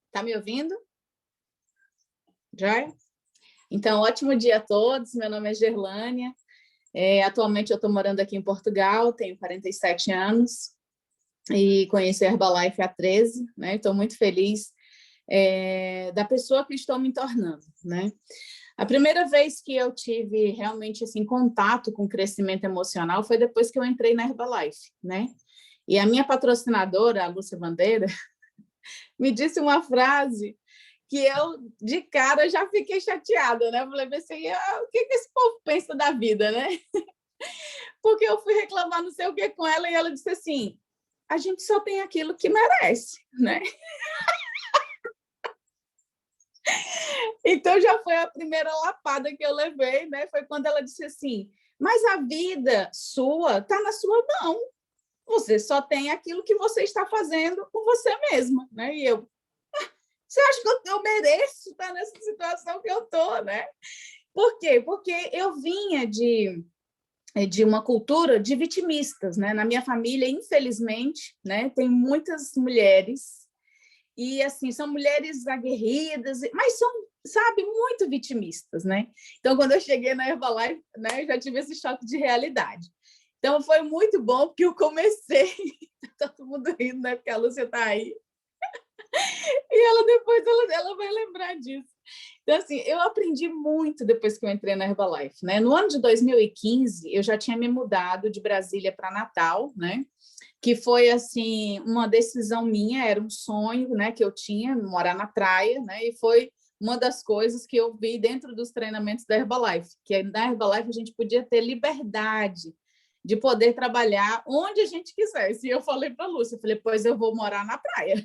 Está me ouvindo? Já? Então, ótimo dia a todos. Meu nome é Gerlânia. Atualmente eu estou morando aqui em Portugal, tenho 47 anos e conheci a Herbalife há 13, né? Estou muito feliz da pessoa que estou me tornando, né? A primeira vez que eu tive realmente assim, contato com crescimento emocional foi depois que eu entrei na Herbalife, né? E a minha patrocinadora, a Lúcia Bandeira, me disse uma frase que eu, de cara, já fiquei chateada, né? Eu falei assim, o que esse povo pensa da vida, né? Porque eu fui reclamar não sei o que com ela e ela disse assim, a gente só tem aquilo que merece, né? Então, já foi a primeira lapada que eu levei, né? Foi quando ela disse assim, mas a vida sua está na sua mão. Você só tem aquilo que você está fazendo com você mesma, né? E eu, você acha que eu mereço estar nessa situação que eu estou, né? Por quê? Porque eu vinha de uma cultura de vitimistas, né? Na minha família, infelizmente, né? Tem muitas mulheres e, assim, são mulheres aguerridas, mas são, sabe, muito vitimistas, né? Então, quando eu cheguei na Herbalife, né, eu já tive esse choque de realidade. Então, foi muito bom, porque eu comecei... Tá todo mundo rindo, né? Porque a Lúcia está aí. E ela depois ela vai lembrar disso. Então, assim, eu aprendi muito depois que eu entrei na Herbalife, né? No ano de 2015, eu já tinha me mudado de Brasília para Natal, né? Que foi, assim, uma decisão minha, era um sonho, né, que eu tinha, morar na praia, né? E foi uma das coisas que eu vi dentro dos treinamentos da Herbalife, que na Herbalife a gente podia ter liberdade de poder trabalhar onde a gente quisesse. E eu falei para a Lúcia, eu falei, pois eu vou morar na praia.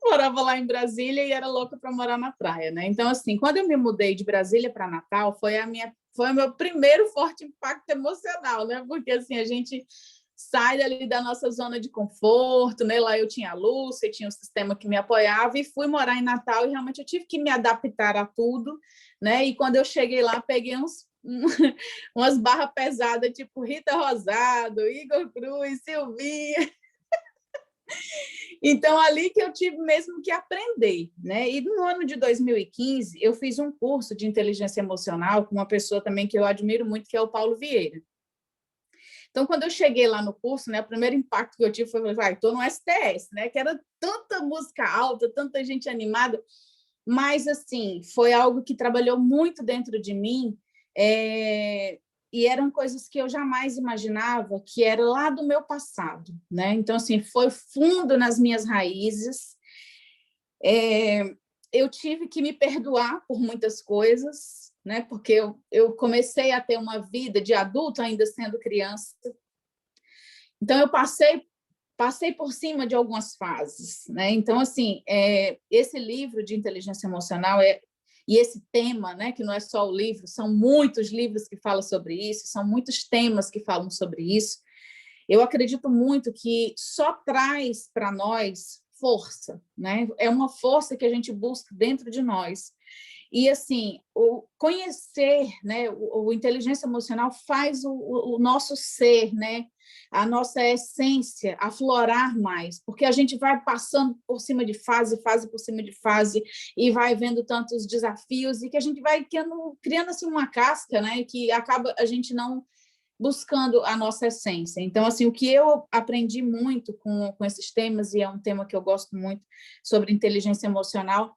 Morava lá em Brasília e era louca para morar na praia, né? Então, assim, quando eu me mudei de Brasília para Natal, foi o meu primeiro forte impacto emocional, né? Porque, assim, a gente sai ali da nossa zona de conforto, né? Lá eu tinha a Lúcia, tinha um sistema que me apoiava e fui morar em Natal e realmente eu tive que me adaptar a tudo, né? E quando eu cheguei lá, peguei umas barras pesadas, tipo Rita Rosado, Igor Cruz, Silvinha. Então, ali que eu tive mesmo que aprender, né? E no ano de 2015, eu fiz um curso de inteligência emocional com uma pessoa também que eu admiro muito, que é o Paulo Vieira. Então, quando eu cheguei lá no curso, né, o primeiro impacto que eu tive foi, estou no STS, né? Que era tanta música alta, tanta gente animada, mas, assim, foi algo que trabalhou muito dentro de mim, e eram coisas que eu jamais imaginava que era lá do meu passado, né? Então, assim, foi fundo nas minhas raízes. Eu tive que me perdoar por muitas coisas, né? Porque eu comecei a ter uma vida de adulto ainda sendo criança. Então, eu passei por cima de algumas fases, né? Então, assim, esse livro de inteligência emocional e esse tema, né, que não é só o livro, são muitos livros que falam sobre isso, são muitos temas que falam sobre isso. Eu acredito muito que só traz para nós força, né? É uma força que a gente busca dentro de nós. E, assim, o conhecer, né, o inteligência emocional faz o nosso ser, né, a nossa essência aflorar mais, porque a gente vai passando por cima de fase por cima de fase, e vai vendo tantos desafios, e que a gente vai criando assim, uma casca, né, que acaba a gente não buscando a nossa essência. Então, assim, o que eu aprendi muito com esses temas, e é um tema que eu gosto muito, sobre inteligência emocional,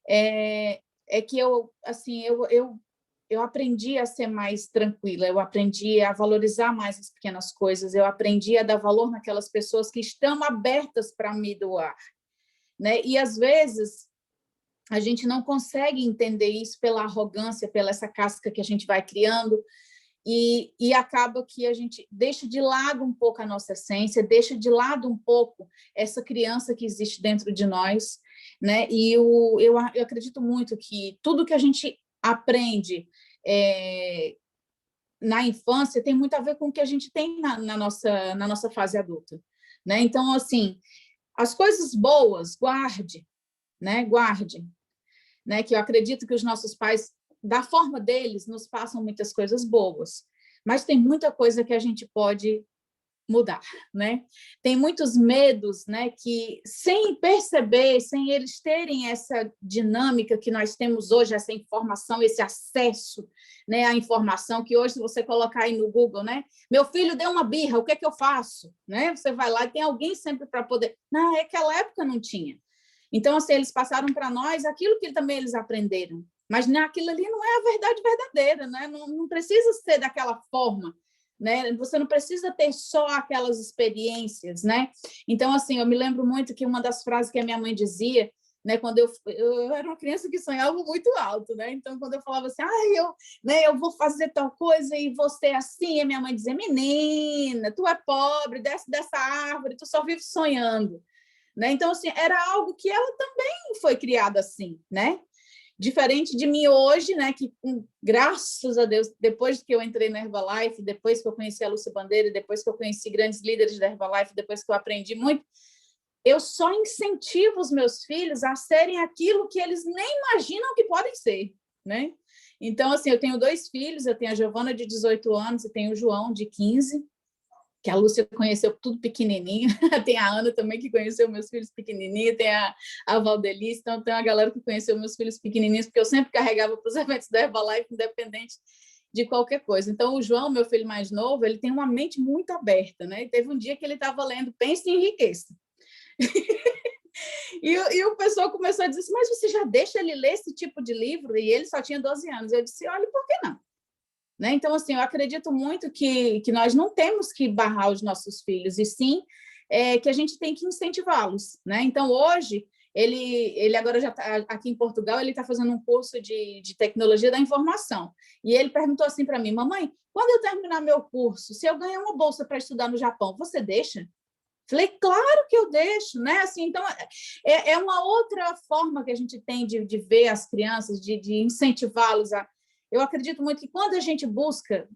é que eu aprendi a ser mais tranquila, eu aprendi a valorizar mais as pequenas coisas, eu aprendi a dar valor naquelas pessoas que estão abertas para me doar, né? E, às vezes, a gente não consegue entender isso pela arrogância, pela essa casca que a gente vai criando, e acaba que a gente deixa de lado um pouco a nossa essência, deixa de lado um pouco essa criança que existe dentro de nós, né? E eu acredito muito que tudo que a gente aprende na infância tem muito a ver com o que a gente tem na nossa fase adulta, né? Então, assim, as coisas boas, guarde, né? Guarde, né? Que eu acredito que os nossos pais, da forma deles, nos passam muitas coisas boas, mas tem muita coisa que a gente pode mudar, né? Tem muitos medos, né, que sem perceber, sem eles terem essa dinâmica que nós temos hoje, essa informação, esse acesso, né, à informação, que hoje, se você colocar aí no Google, né, meu filho deu uma birra, o que é que eu faço? Né? Você vai lá e tem alguém sempre para poder... Naquela época não tinha. Então, assim, eles passaram para nós aquilo que também eles aprenderam, mas aquilo ali não é a verdade verdadeira, né? Não precisa ser daquela forma, né? Você não precisa ter só aquelas experiências, né? Então, assim, eu me lembro muito que uma das frases que a minha mãe dizia, né, quando eu era uma criança que sonhava muito alto, né? Então, quando eu falava assim, eu vou fazer tal coisa e você assim, a minha mãe dizia, menina, tu é pobre, desce dessa árvore, tu só vive sonhando. Né? Então, assim, era algo que ela também foi criada assim, né? Diferente de mim hoje, né? Que, graças a Deus, depois que eu entrei na Herbalife, depois que eu conheci a Lúcia Bandeira, depois que eu conheci grandes líderes da Herbalife, depois que eu aprendi muito, eu só incentivo os meus filhos a serem aquilo que eles nem imaginam que podem ser, né? Então, assim, eu tenho 2 filhos, eu tenho a Giovana, de 18 anos, e tenho o João, de 15, que a Lúcia conheceu tudo pequenininho, tem a Ana também, que conheceu meus filhos pequenininhos, tem a Valdelice, então tem uma galera que conheceu meus filhos pequenininhos, porque eu sempre carregava para os eventos da Herbalife, independente de qualquer coisa. Então, o João, meu filho mais novo, ele tem uma mente muito aberta, né? E teve um dia que ele estava lendo Pense e Enriqueça. E o pessoal começou a dizer assim, mas você já deixa ele ler esse tipo de livro? E ele só tinha 12 anos. Eu disse, olha, por que não? Né? Então, assim, eu acredito muito que nós não temos que barrar os nossos filhos, e sim que a gente tem que incentivá-los. Né? Então, hoje, ele agora já está aqui em Portugal, ele está fazendo um curso de tecnologia da informação. E ele perguntou assim para mim, mamãe, quando eu terminar meu curso, se eu ganhar uma bolsa para estudar no Japão, você deixa? Falei, claro que eu deixo, né? Assim, então, é uma outra forma que a gente tem de ver as crianças, de incentivá-los a... Eu acredito muito que quando a gente busca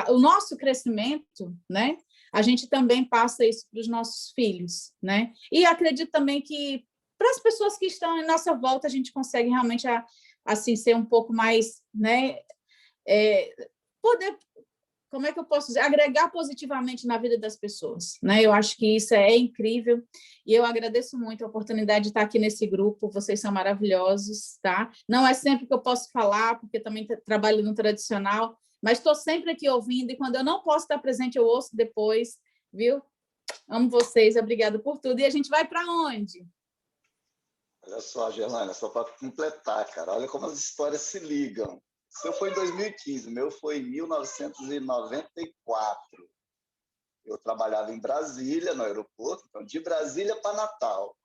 o nosso crescimento, né? A gente também passa isso para os nossos filhos, né? E acredito também que para as pessoas que estão em nossa volta, a gente consegue realmente assim ser um pouco mais, né? Poder, como é que eu posso dizer? Agregar positivamente na vida das pessoas, né? Eu acho que isso é incrível e eu agradeço muito a oportunidade de estar aqui nesse grupo. Vocês são maravilhosos, tá? Não é sempre que eu posso falar, porque também trabalho no tradicional, mas estou sempre aqui ouvindo e quando eu não posso estar presente, eu ouço depois, viu? Amo vocês, obrigada por tudo. E a gente vai para onde? Olha só, Gerlânia, só para completar, cara, olha como as histórias se ligam. O seu foi em 2015, o meu foi em 1994. Eu trabalhava em Brasília, no aeroporto, então de Brasília para Natal.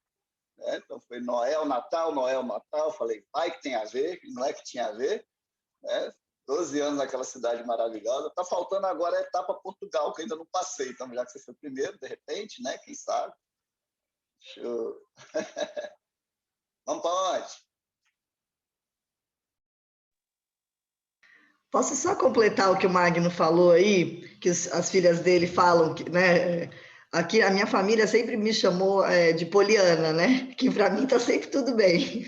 Né? Então foi Noel, Natal. Falei, vai que tem a ver, não é que tinha a ver. Né? 12 anos naquela cidade maravilhosa. Está faltando agora a etapa Portugal, que eu ainda não passei. Então, já que você foi o primeiro, de repente, né? Quem sabe? Show. Vamos para onde? Posso só completar o que o Magno falou aí, que as filhas dele falam, né? Aqui a minha família sempre me chamou de Poliana, né? Que para mim tá sempre tudo bem.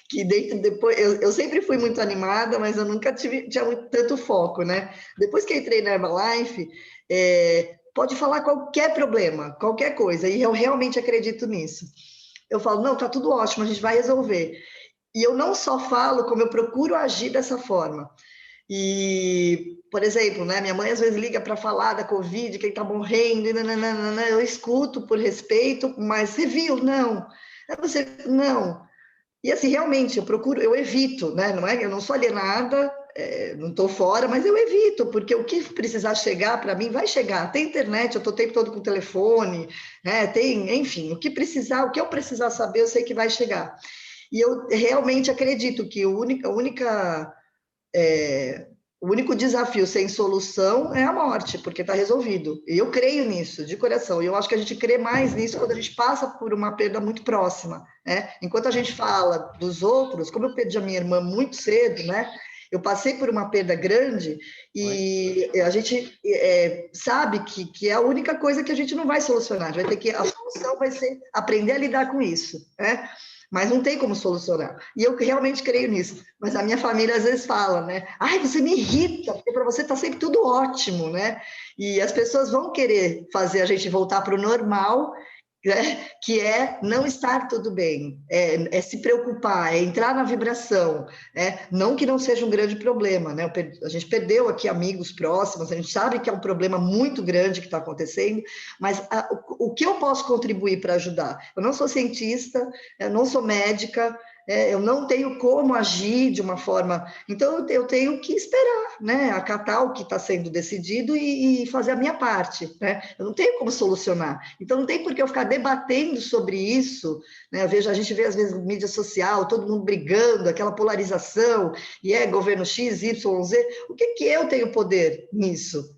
Que depois eu sempre fui muito animada, mas eu nunca tinha tanto foco, né? Depois que eu entrei na Herbalife, pode falar qualquer problema, qualquer coisa, e eu realmente acredito nisso. Eu falo, não, tá tudo ótimo, a gente vai resolver. E eu não só falo, como eu procuro agir dessa forma. E, por exemplo, né, minha mãe às vezes liga para falar da Covid, quem está morrendo, e nananana, eu escuto por respeito, mas você viu? Não. Você, não. E assim, realmente, eu evito, né? Não é, eu não sou alienada, não estou fora, mas eu evito, porque o que precisar chegar para mim vai chegar. Tem internet, eu estou o tempo todo com o telefone, né? Enfim, o que eu precisar saber, eu sei que vai chegar. E eu realmente acredito que o único desafio sem solução é a morte, porque está resolvido. E eu creio nisso, de coração. E eu acho que a gente crê mais nisso quando a gente passa por uma perda muito próxima, né? Enquanto a gente fala dos outros, como eu perdi a minha irmã muito cedo, né? Eu passei por uma perda grande e a gente sabe que é a única coisa que a gente não vai solucionar. A solução vai ser aprender a lidar com isso, né? Mas não tem como solucionar. E eu realmente creio nisso. Mas a minha família às vezes fala, né? Ai, você me irrita, porque para você está sempre tudo ótimo, né? E as pessoas vão querer fazer a gente voltar para o normal, né? Que é não estar tudo bem, é se preocupar, é entrar na vibração, não que não seja um grande problema, né? A gente perdeu aqui amigos próximos, a gente sabe que é um problema muito grande que está acontecendo, mas o que eu posso contribuir para ajudar? Eu não sou cientista, eu não sou médica, eu não tenho como agir de uma forma, então eu tenho que esperar, né? Acatar o que está sendo decidido e fazer a minha parte, né? Eu não tenho como solucionar, então não tem por que eu ficar debatendo sobre isso, né? A gente vê às vezes mídia social, todo mundo brigando, aquela polarização, e governo X, Y, Z, o que eu tenho poder nisso?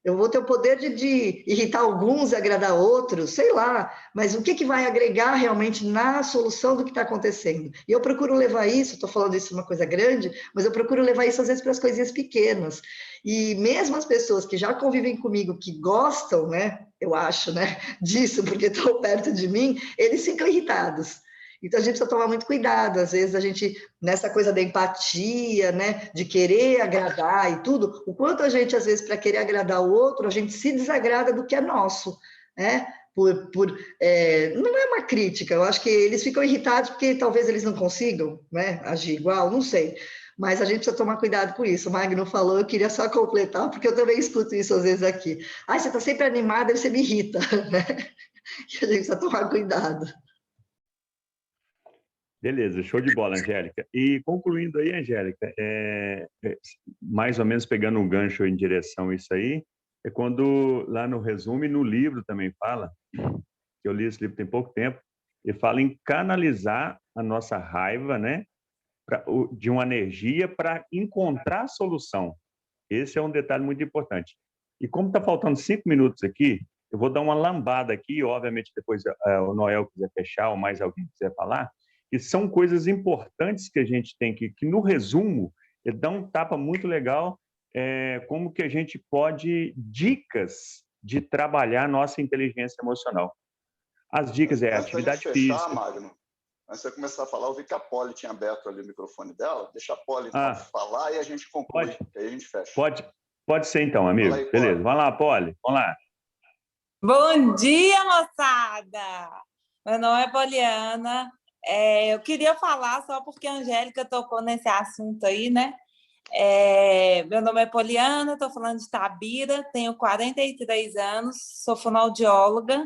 Eu vou ter o poder de irritar alguns e agradar outros, sei lá, mas o que vai agregar realmente na solução do que está acontecendo? E eu procuro levar isso, estou falando isso uma coisa grande, mas eu procuro levar isso às vezes para as coisinhas pequenas. E mesmo as pessoas que já convivem comigo, que gostam, né, eu acho, né, disso, porque estão perto de mim, eles ficam irritados. Então, a gente precisa tomar muito cuidado. Às vezes, a gente, nessa coisa da empatia, né, de querer agradar e tudo, o quanto a gente, às vezes, para querer agradar o outro, a gente se desagrada do que é nosso, né? Não é uma crítica, eu acho que eles ficam irritados porque talvez eles não consigam, né, agir igual, não sei. Mas a gente precisa tomar cuidado com isso. O Magno falou, eu queria só completar, porque eu também escuto isso às vezes aqui. Ai, você está sempre animada, você me irrita, né? E a gente precisa tomar cuidado. Beleza, show de bola, Angélica. E concluindo aí, Angélica, mais ou menos pegando um gancho em direção a isso aí, é quando lá no resumo e no livro também fala, que eu li esse livro tem pouco tempo, e fala em canalizar a nossa raiva, né, de uma energia para encontrar a solução. Esse é um detalhe muito importante. E como está faltando 5 minutos aqui, eu vou dar uma lambada aqui, obviamente depois o Noel quiser fechar, ou mais alguém quiser falar, que são coisas importantes que a gente tem que no resumo, ele dá um tapa muito legal, como que a gente pode, dicas de trabalhar nossa inteligência emocional. As dicas atividade física. Magno, antes de você começar a falar, eu vi que a Polly tinha aberto ali o microfone dela. Deixa a Polly então, falar e a gente conclui, que aí a gente fecha. Pode ser então, amigo. Aí, beleza, vai lá, Polly, vamos lá. Bom dia, moçada! Meu nome é Poliana. Eu queria falar só porque a Angélica tocou nesse assunto aí, né? Meu nome é Poliana, estou falando de Itabira, tenho 43 anos, sou fonoaudióloga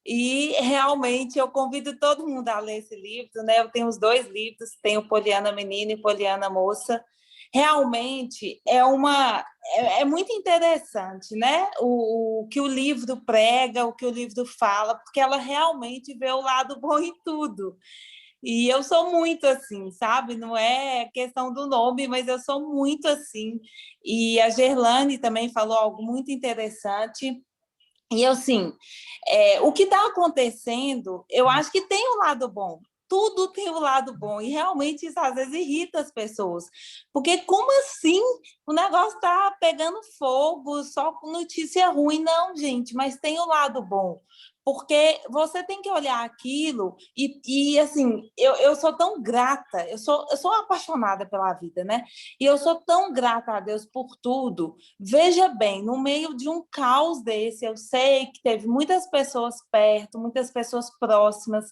e realmente eu convido todo mundo a ler esse livro, né? Eu tenho os 2 livros, tenho Poliana Menina e Poliana Moça. Realmente é muito interessante, né? O que o livro prega, o que o livro fala, porque ela realmente vê o lado bom em tudo. E eu sou muito assim, sabe? Não é questão do nome, mas eu sou muito assim. E a Gerlane também falou algo muito interessante. E eu, assim, o que está acontecendo, eu acho que tem um lado bom. Tudo tem um lado bom. E realmente isso às vezes irrita as pessoas. Porque como assim o negócio está pegando fogo, só com notícia ruim? Não, gente, mas tem o lado bom. Porque você tem que olhar aquilo e assim, eu sou tão grata, eu sou apaixonada pela vida, né? E eu sou tão grata a Deus por tudo. Veja bem, no meio de um caos desse, eu sei que teve muitas pessoas perto, muitas pessoas próximas.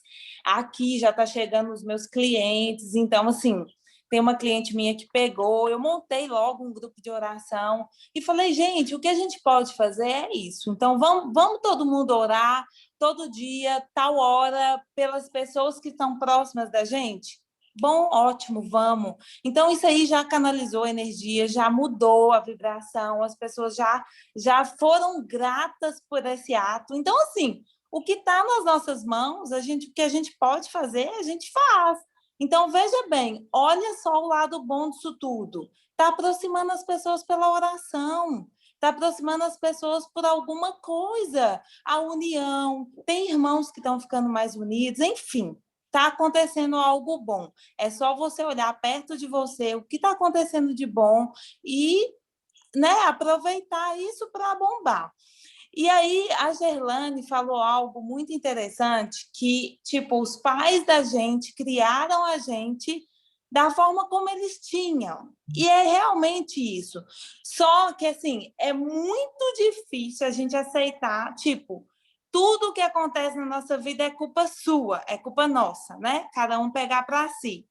Aqui já está chegando os meus clientes, então, assim, tem uma cliente minha que pegou, eu montei logo um grupo de oração e falei, gente, o que a gente pode fazer é isso. Então, vamos todo mundo orar, todo dia, tal hora, pelas pessoas que estão próximas da gente? Bom, ótimo, vamos. Então, isso aí já canalizou energia, já mudou a vibração, as pessoas já foram gratas por esse ato. Então, assim, o que está nas nossas mãos, o que a gente pode fazer, a gente faz. Então, veja bem, olha só o lado bom disso tudo. Está aproximando as pessoas pela oração, está aproximando as pessoas por alguma coisa. A união, tem irmãos que estão ficando mais unidos, enfim, está acontecendo algo bom. É só você olhar perto de você o que está acontecendo de bom e, né, aproveitar isso para bombar. E aí a Gerlane falou algo muito interessante, que, tipo, os pais da gente criaram a gente da forma como eles tinham. E é realmente isso. Só que, assim, é muito difícil a gente aceitar, tipo, tudo que acontece na nossa vida é culpa sua, é culpa nossa, né? Cada um pegar para si.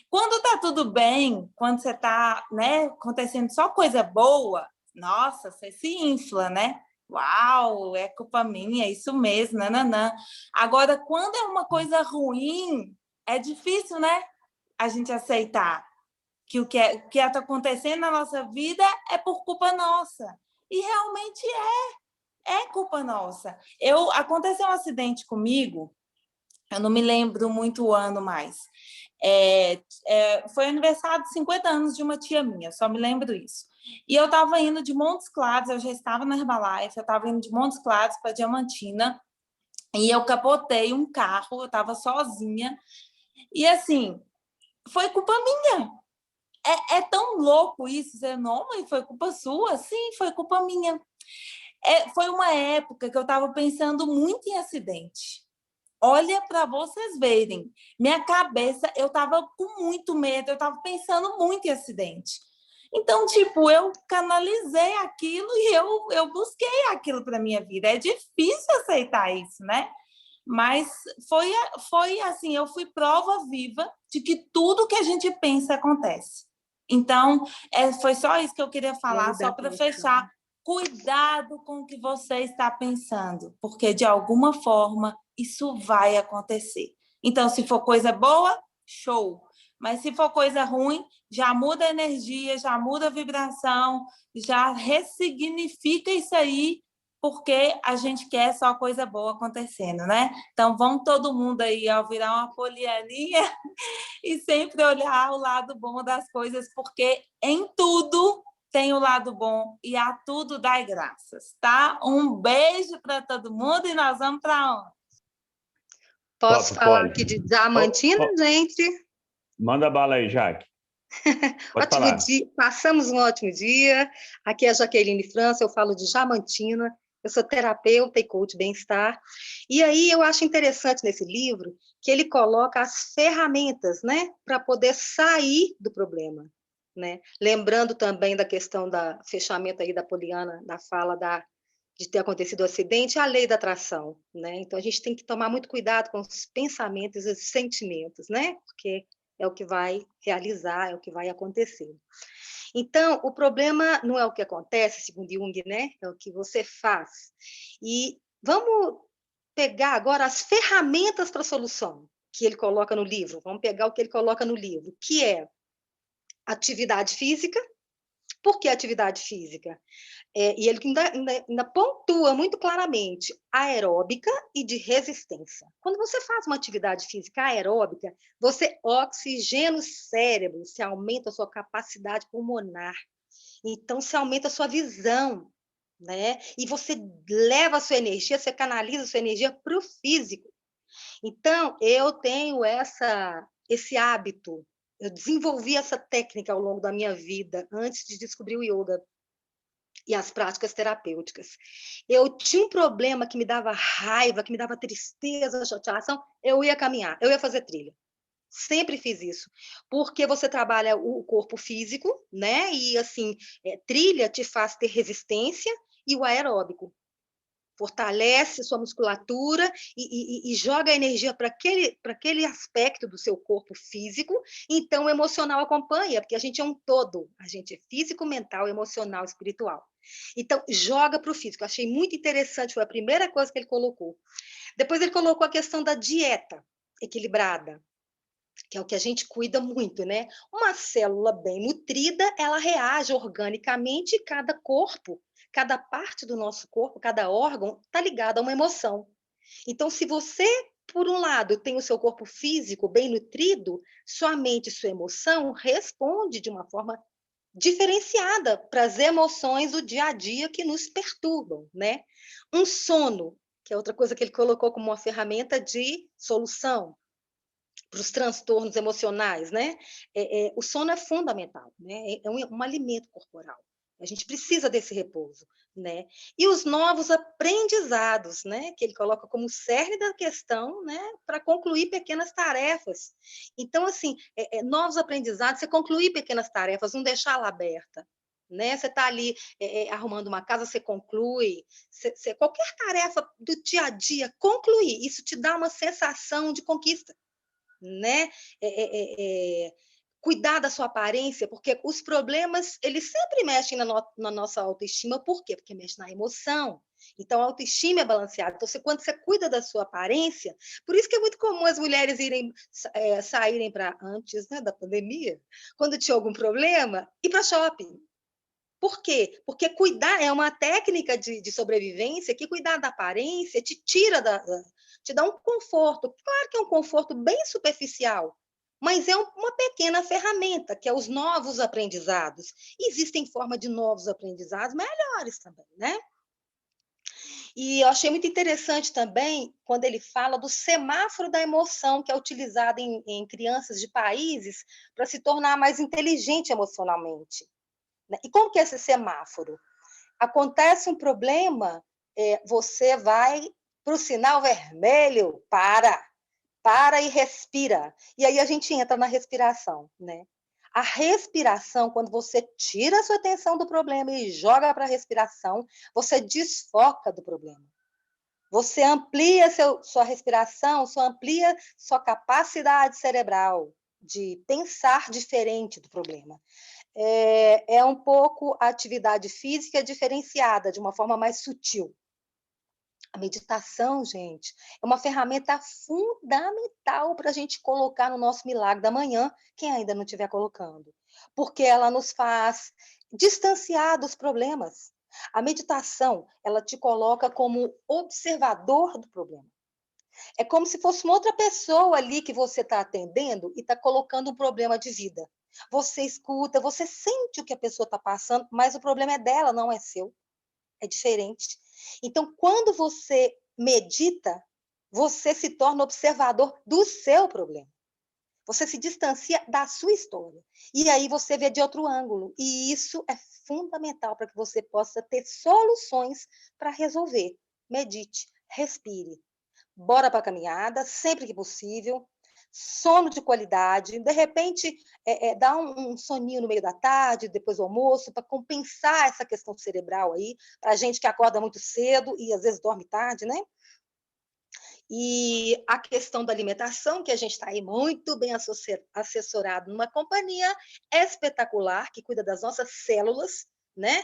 Quando tá tudo bem, quando você tá, né, acontecendo só coisa boa, nossa, você se infla, né? Uau, é culpa minha, é isso mesmo, nananã. Agora, quando é uma coisa ruim, é difícil, né? A gente aceitar que o que está acontecendo na nossa vida é por culpa nossa. E realmente é culpa nossa. Aconteceu um acidente comigo, eu não me lembro muito o ano mais. Foi aniversário de 50 anos de uma tia minha, só me lembro isso. E eu estava indo de Montes Claros, eu já estava na Herbalife, eu estava indo de Montes Claros para Diamantina, e eu capotei um carro, eu estava sozinha, e assim, foi culpa minha. É tão louco isso, dizer, não, mãe, foi culpa sua? Sim, foi culpa minha. Foi uma época que eu estava pensando muito em acidente. Olha para vocês verem, minha cabeça, eu estava com muito medo, eu estava pensando muito em acidente. Então, tipo, eu canalizei aquilo e eu busquei aquilo para minha vida. É difícil aceitar isso, né? Mas foi assim, eu fui prova viva de que tudo que a gente pensa acontece. Então, foi só isso que eu queria falar, só para fechar. Cuidado com o que você está pensando, porque de alguma forma isso vai acontecer. Então, se for coisa boa, show. Mas se for coisa ruim, já muda a energia, já muda a vibração, já ressignifica isso aí, porque a gente quer só coisa boa acontecendo, né? Então, vamos todo mundo aí ao virar uma polianinha e sempre olhar o lado bom das coisas, porque em tudo tem o lado bom e a tudo dai graças, tá? Um beijo para todo mundo e nós vamos para onde? Posso falar aqui de Diamantina, gente? Manda bala aí, Jaque. Pode Ótimo falar. dia, passamos um ótimo dia. Aqui é a Jaqueline França, eu falo de Diamantina, eu sou terapeuta e coach bem-estar. E aí eu acho interessante nesse livro que ele coloca as ferramentas, né, para poder sair do problema, né? Lembrando também da questão da fechamento aí da Poliana, da fala de ter acontecido o acidente, a lei da atração, né? Então a gente tem que tomar muito cuidado com os pensamentos e os sentimentos, né? Porque é o que vai realizar, é o que vai acontecer. Então, o problema não é o que acontece, segundo Jung, né? É o que você faz. E vamos pegar agora as ferramentas para a solução que ele coloca no livro. Vamos pegar o que ele coloca no livro, que é atividade física. Por que atividade física? E ele ainda pontua muito claramente aeróbica e de resistência. Quando você faz uma atividade física aeróbica, você oxigena o cérebro, você aumenta a sua capacidade pulmonar, então você aumenta a sua visão, né? E você leva a sua energia, você canaliza a sua energia para o físico. Então, eu tenho esse hábito, eu desenvolvi essa técnica ao longo da minha vida, antes de descobrir o yoga e as práticas terapêuticas. Eu tinha um problema que me dava raiva, que me dava tristeza, chateação, eu ia caminhar, eu ia fazer trilha. Sempre fiz isso, porque você trabalha o corpo físico, né? E assim, trilha te faz ter resistência, e o aeróbico fortalece sua musculatura e joga energia para aquele aspecto do seu corpo físico, então o emocional acompanha, porque a gente é um todo, a gente é físico, mental, emocional, espiritual. Então, joga para o físico. Eu achei muito interessante, foi a primeira coisa que ele colocou. Depois ele colocou a questão da dieta equilibrada, que é o que a gente cuida muito, né? Uma célula bem nutrida, ela reage organicamente e cada corpo, cada parte do nosso corpo, cada órgão está ligado a uma emoção. Então, se você, por um lado, tem o seu corpo físico bem nutrido, sua mente e sua emoção responde de uma forma diferenciada para as emoções do dia a dia que nos perturbam, né? Um sono, que é outra coisa que ele colocou como uma ferramenta de solução para os transtornos emocionais, né? O sono é fundamental, né? É um alimento corporal. A gente precisa desse repouso, né? E os novos aprendizados, né? Que ele coloca como cerne da questão, né? Para concluir pequenas tarefas. Então, assim, novos aprendizados, você concluir pequenas tarefas, não deixá-la aberta, né? Você está ali arrumando uma casa, você conclui. Qualquer tarefa do dia a dia, concluir. Isso te dá uma sensação de conquista, né? Cuidar da sua aparência, porque os problemas, eles sempre mexem na nossa autoestima. Por quê? Porque mexe na emoção. Então, a autoestima é balanceada. Então, quando você cuida da sua aparência, por isso que é muito comum as mulheres saírem para antes, né, da pandemia, quando tinha algum problema, ir para shopping. Por quê? Porque cuidar é uma técnica de sobrevivência que cuidar da aparência te tira te dá um conforto. Claro que é um conforto bem superficial, mas é uma pequena ferramenta, que é os novos aprendizados. Existem formas de novos aprendizados melhores também, né? E eu achei muito interessante também quando ele fala do semáforo da emoção, que é utilizado em crianças de países para se tornar mais inteligente emocionalmente. E como que é esse semáforo? Acontece um problema, você vai para o sinal vermelho, para e respira. E aí a gente entra na respiração, né? A respiração, quando você tira a sua atenção do problema e joga para a respiração, você desfoca do problema. Você amplia sua respiração, você amplia sua capacidade cerebral de pensar diferente do problema. É um pouco a atividade física diferenciada, de uma forma mais sutil. A meditação, gente, é uma ferramenta fundamental para a gente colocar no nosso milagre da manhã, quem ainda não estiver colocando, porque ela nos faz distanciar dos problemas. A meditação, ela te coloca como observador do problema. É como se fosse uma outra pessoa ali que você está atendendo e está colocando um problema de vida. você escuta, você sente o que a pessoa está passando, mas o problema é dela, não é seu. É diferente. Então, quando você medita, você se torna observador do seu problema. Você se distancia da sua história. E aí você vê de outro ângulo. E isso é fundamental para que você possa ter soluções para resolver. Medite, respire. Bora para a caminhada, sempre que possível. Sono de qualidade. De repente, dá um soninho no meio da tarde, depois do almoço, para compensar essa questão cerebral aí, para a gente que acorda muito cedo e às vezes dorme tarde, né? E a questão da alimentação, que a gente está aí muito bem assessorado numa companhia espetacular, que cuida das nossas células, né?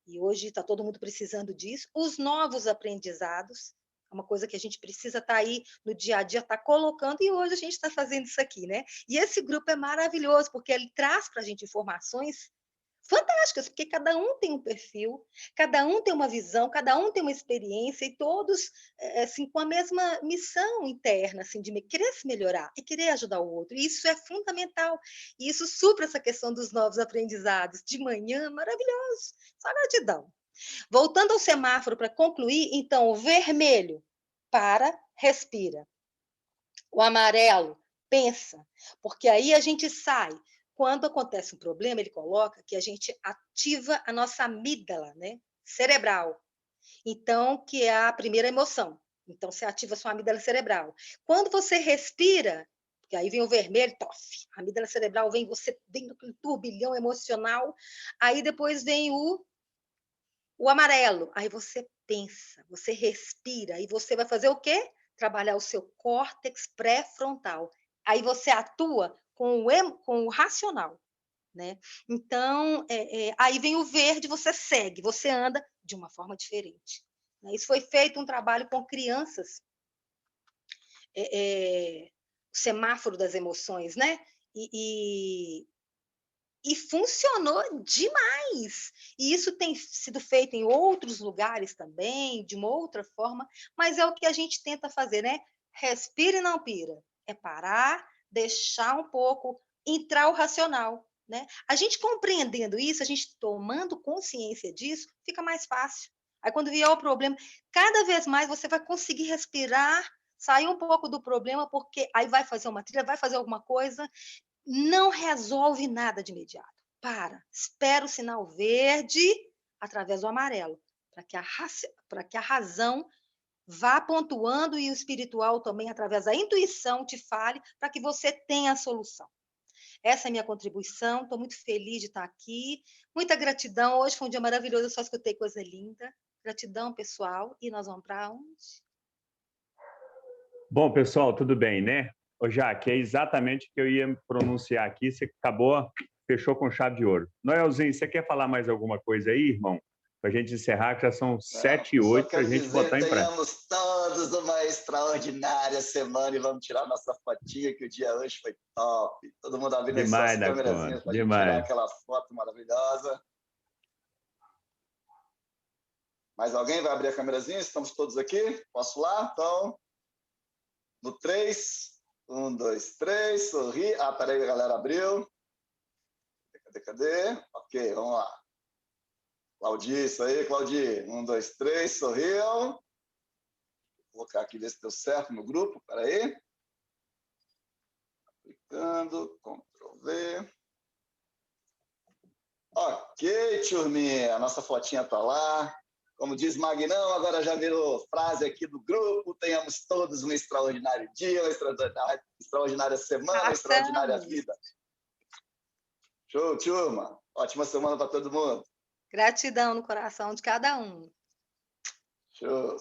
E hoje está todo mundo precisando disso. Os novos aprendizados, é uma coisa que a gente precisa estar aí no dia a dia, estar colocando, e hoje a gente está fazendo isso aqui, né? E esse grupo é maravilhoso, porque ele traz para a gente informações fantásticas, porque cada um tem um perfil, cada um tem uma visão, cada um tem uma experiência, e todos assim, com a mesma missão interna, assim, de querer se melhorar e querer ajudar o outro. E isso é fundamental. E isso supra essa questão dos novos aprendizados. De manhã, maravilhoso. Só gratidão. Voltando ao semáforo para concluir, então, o vermelho, para, respira. O amarelo, pensa, porque aí a gente sai. Quando acontece um problema, ele coloca que a gente ativa a nossa amígdala, né? Cerebral. Então, que é a primeira emoção. Então, você ativa a sua amígdala cerebral. Quando você respira, porque aí vem o vermelho, tosse. A amígdala cerebral vem, você vem no turbilhão emocional. Aí depois vem o amarelo. Aí você pensa, você respira. E você vai fazer o quê? Trabalhar o seu córtex pré-frontal. Aí você atua com o racional, né? Então, aí vem o verde, você segue, você anda de uma forma diferente. Isso foi feito um trabalho com crianças, o semáforo das emoções, né? E funcionou demais. E isso tem sido feito em outros lugares também, de uma outra forma, mas é o que a gente tenta fazer, né? Respira e não pira. É parar, deixar um pouco, entrar o racional, né? A gente compreendendo isso, a gente tomando consciência disso, fica mais fácil. Aí quando vier o problema, cada vez mais você vai conseguir respirar, sair um pouco do problema, porque aí vai fazer uma trilha, vai fazer alguma coisa, não resolve nada de imediato. Espera o sinal verde através do amarelo, para que a razão vá pontuando e o espiritual também, através da intuição, te fale para que você tenha a solução. Essa é a minha contribuição, estou muito feliz de estar aqui, muita gratidão, hoje foi um dia maravilhoso, eu só escutei coisa linda, gratidão, pessoal, e nós vamos para onde? Bom, pessoal, tudo bem, né? Ô, Jaque, é exatamente o que eu ia pronunciar aqui, você fechou com chave de ouro. Noelzinho, você quer falar mais alguma coisa aí, irmão? Para a gente encerrar, que já são 7 e 8, para a gente botar em prática. Tenhamos todos uma extraordinária semana e vamos tirar nossa fotinha, que o dia hoje foi top. Todo mundo abrindo as suas câmerazinhas para a gente tirar aquela foto maravilhosa. Mais alguém vai abrir a câmerazinha? Estamos todos aqui? Posso lá? Então, no 3, 1, 2, 3, sorri. Peraí, a galera abriu. Cadê? Ok, vamos lá. Claudir, isso aí, Claudir. 1, 2, 3, sorriam. Vou colocar aqui, ver se deu certo no grupo. Peraí. Aplicando, Ctrl V. Ok, turminha, a nossa fotinha está lá. Como diz Magnão, agora já virou frase aqui do grupo. Tenhamos todos um extraordinário dia, uma extraordinária semana, uma extraordinária vida. Show, turma. Ótima semana para todo mundo. Gratidão no coração de cada um. Show.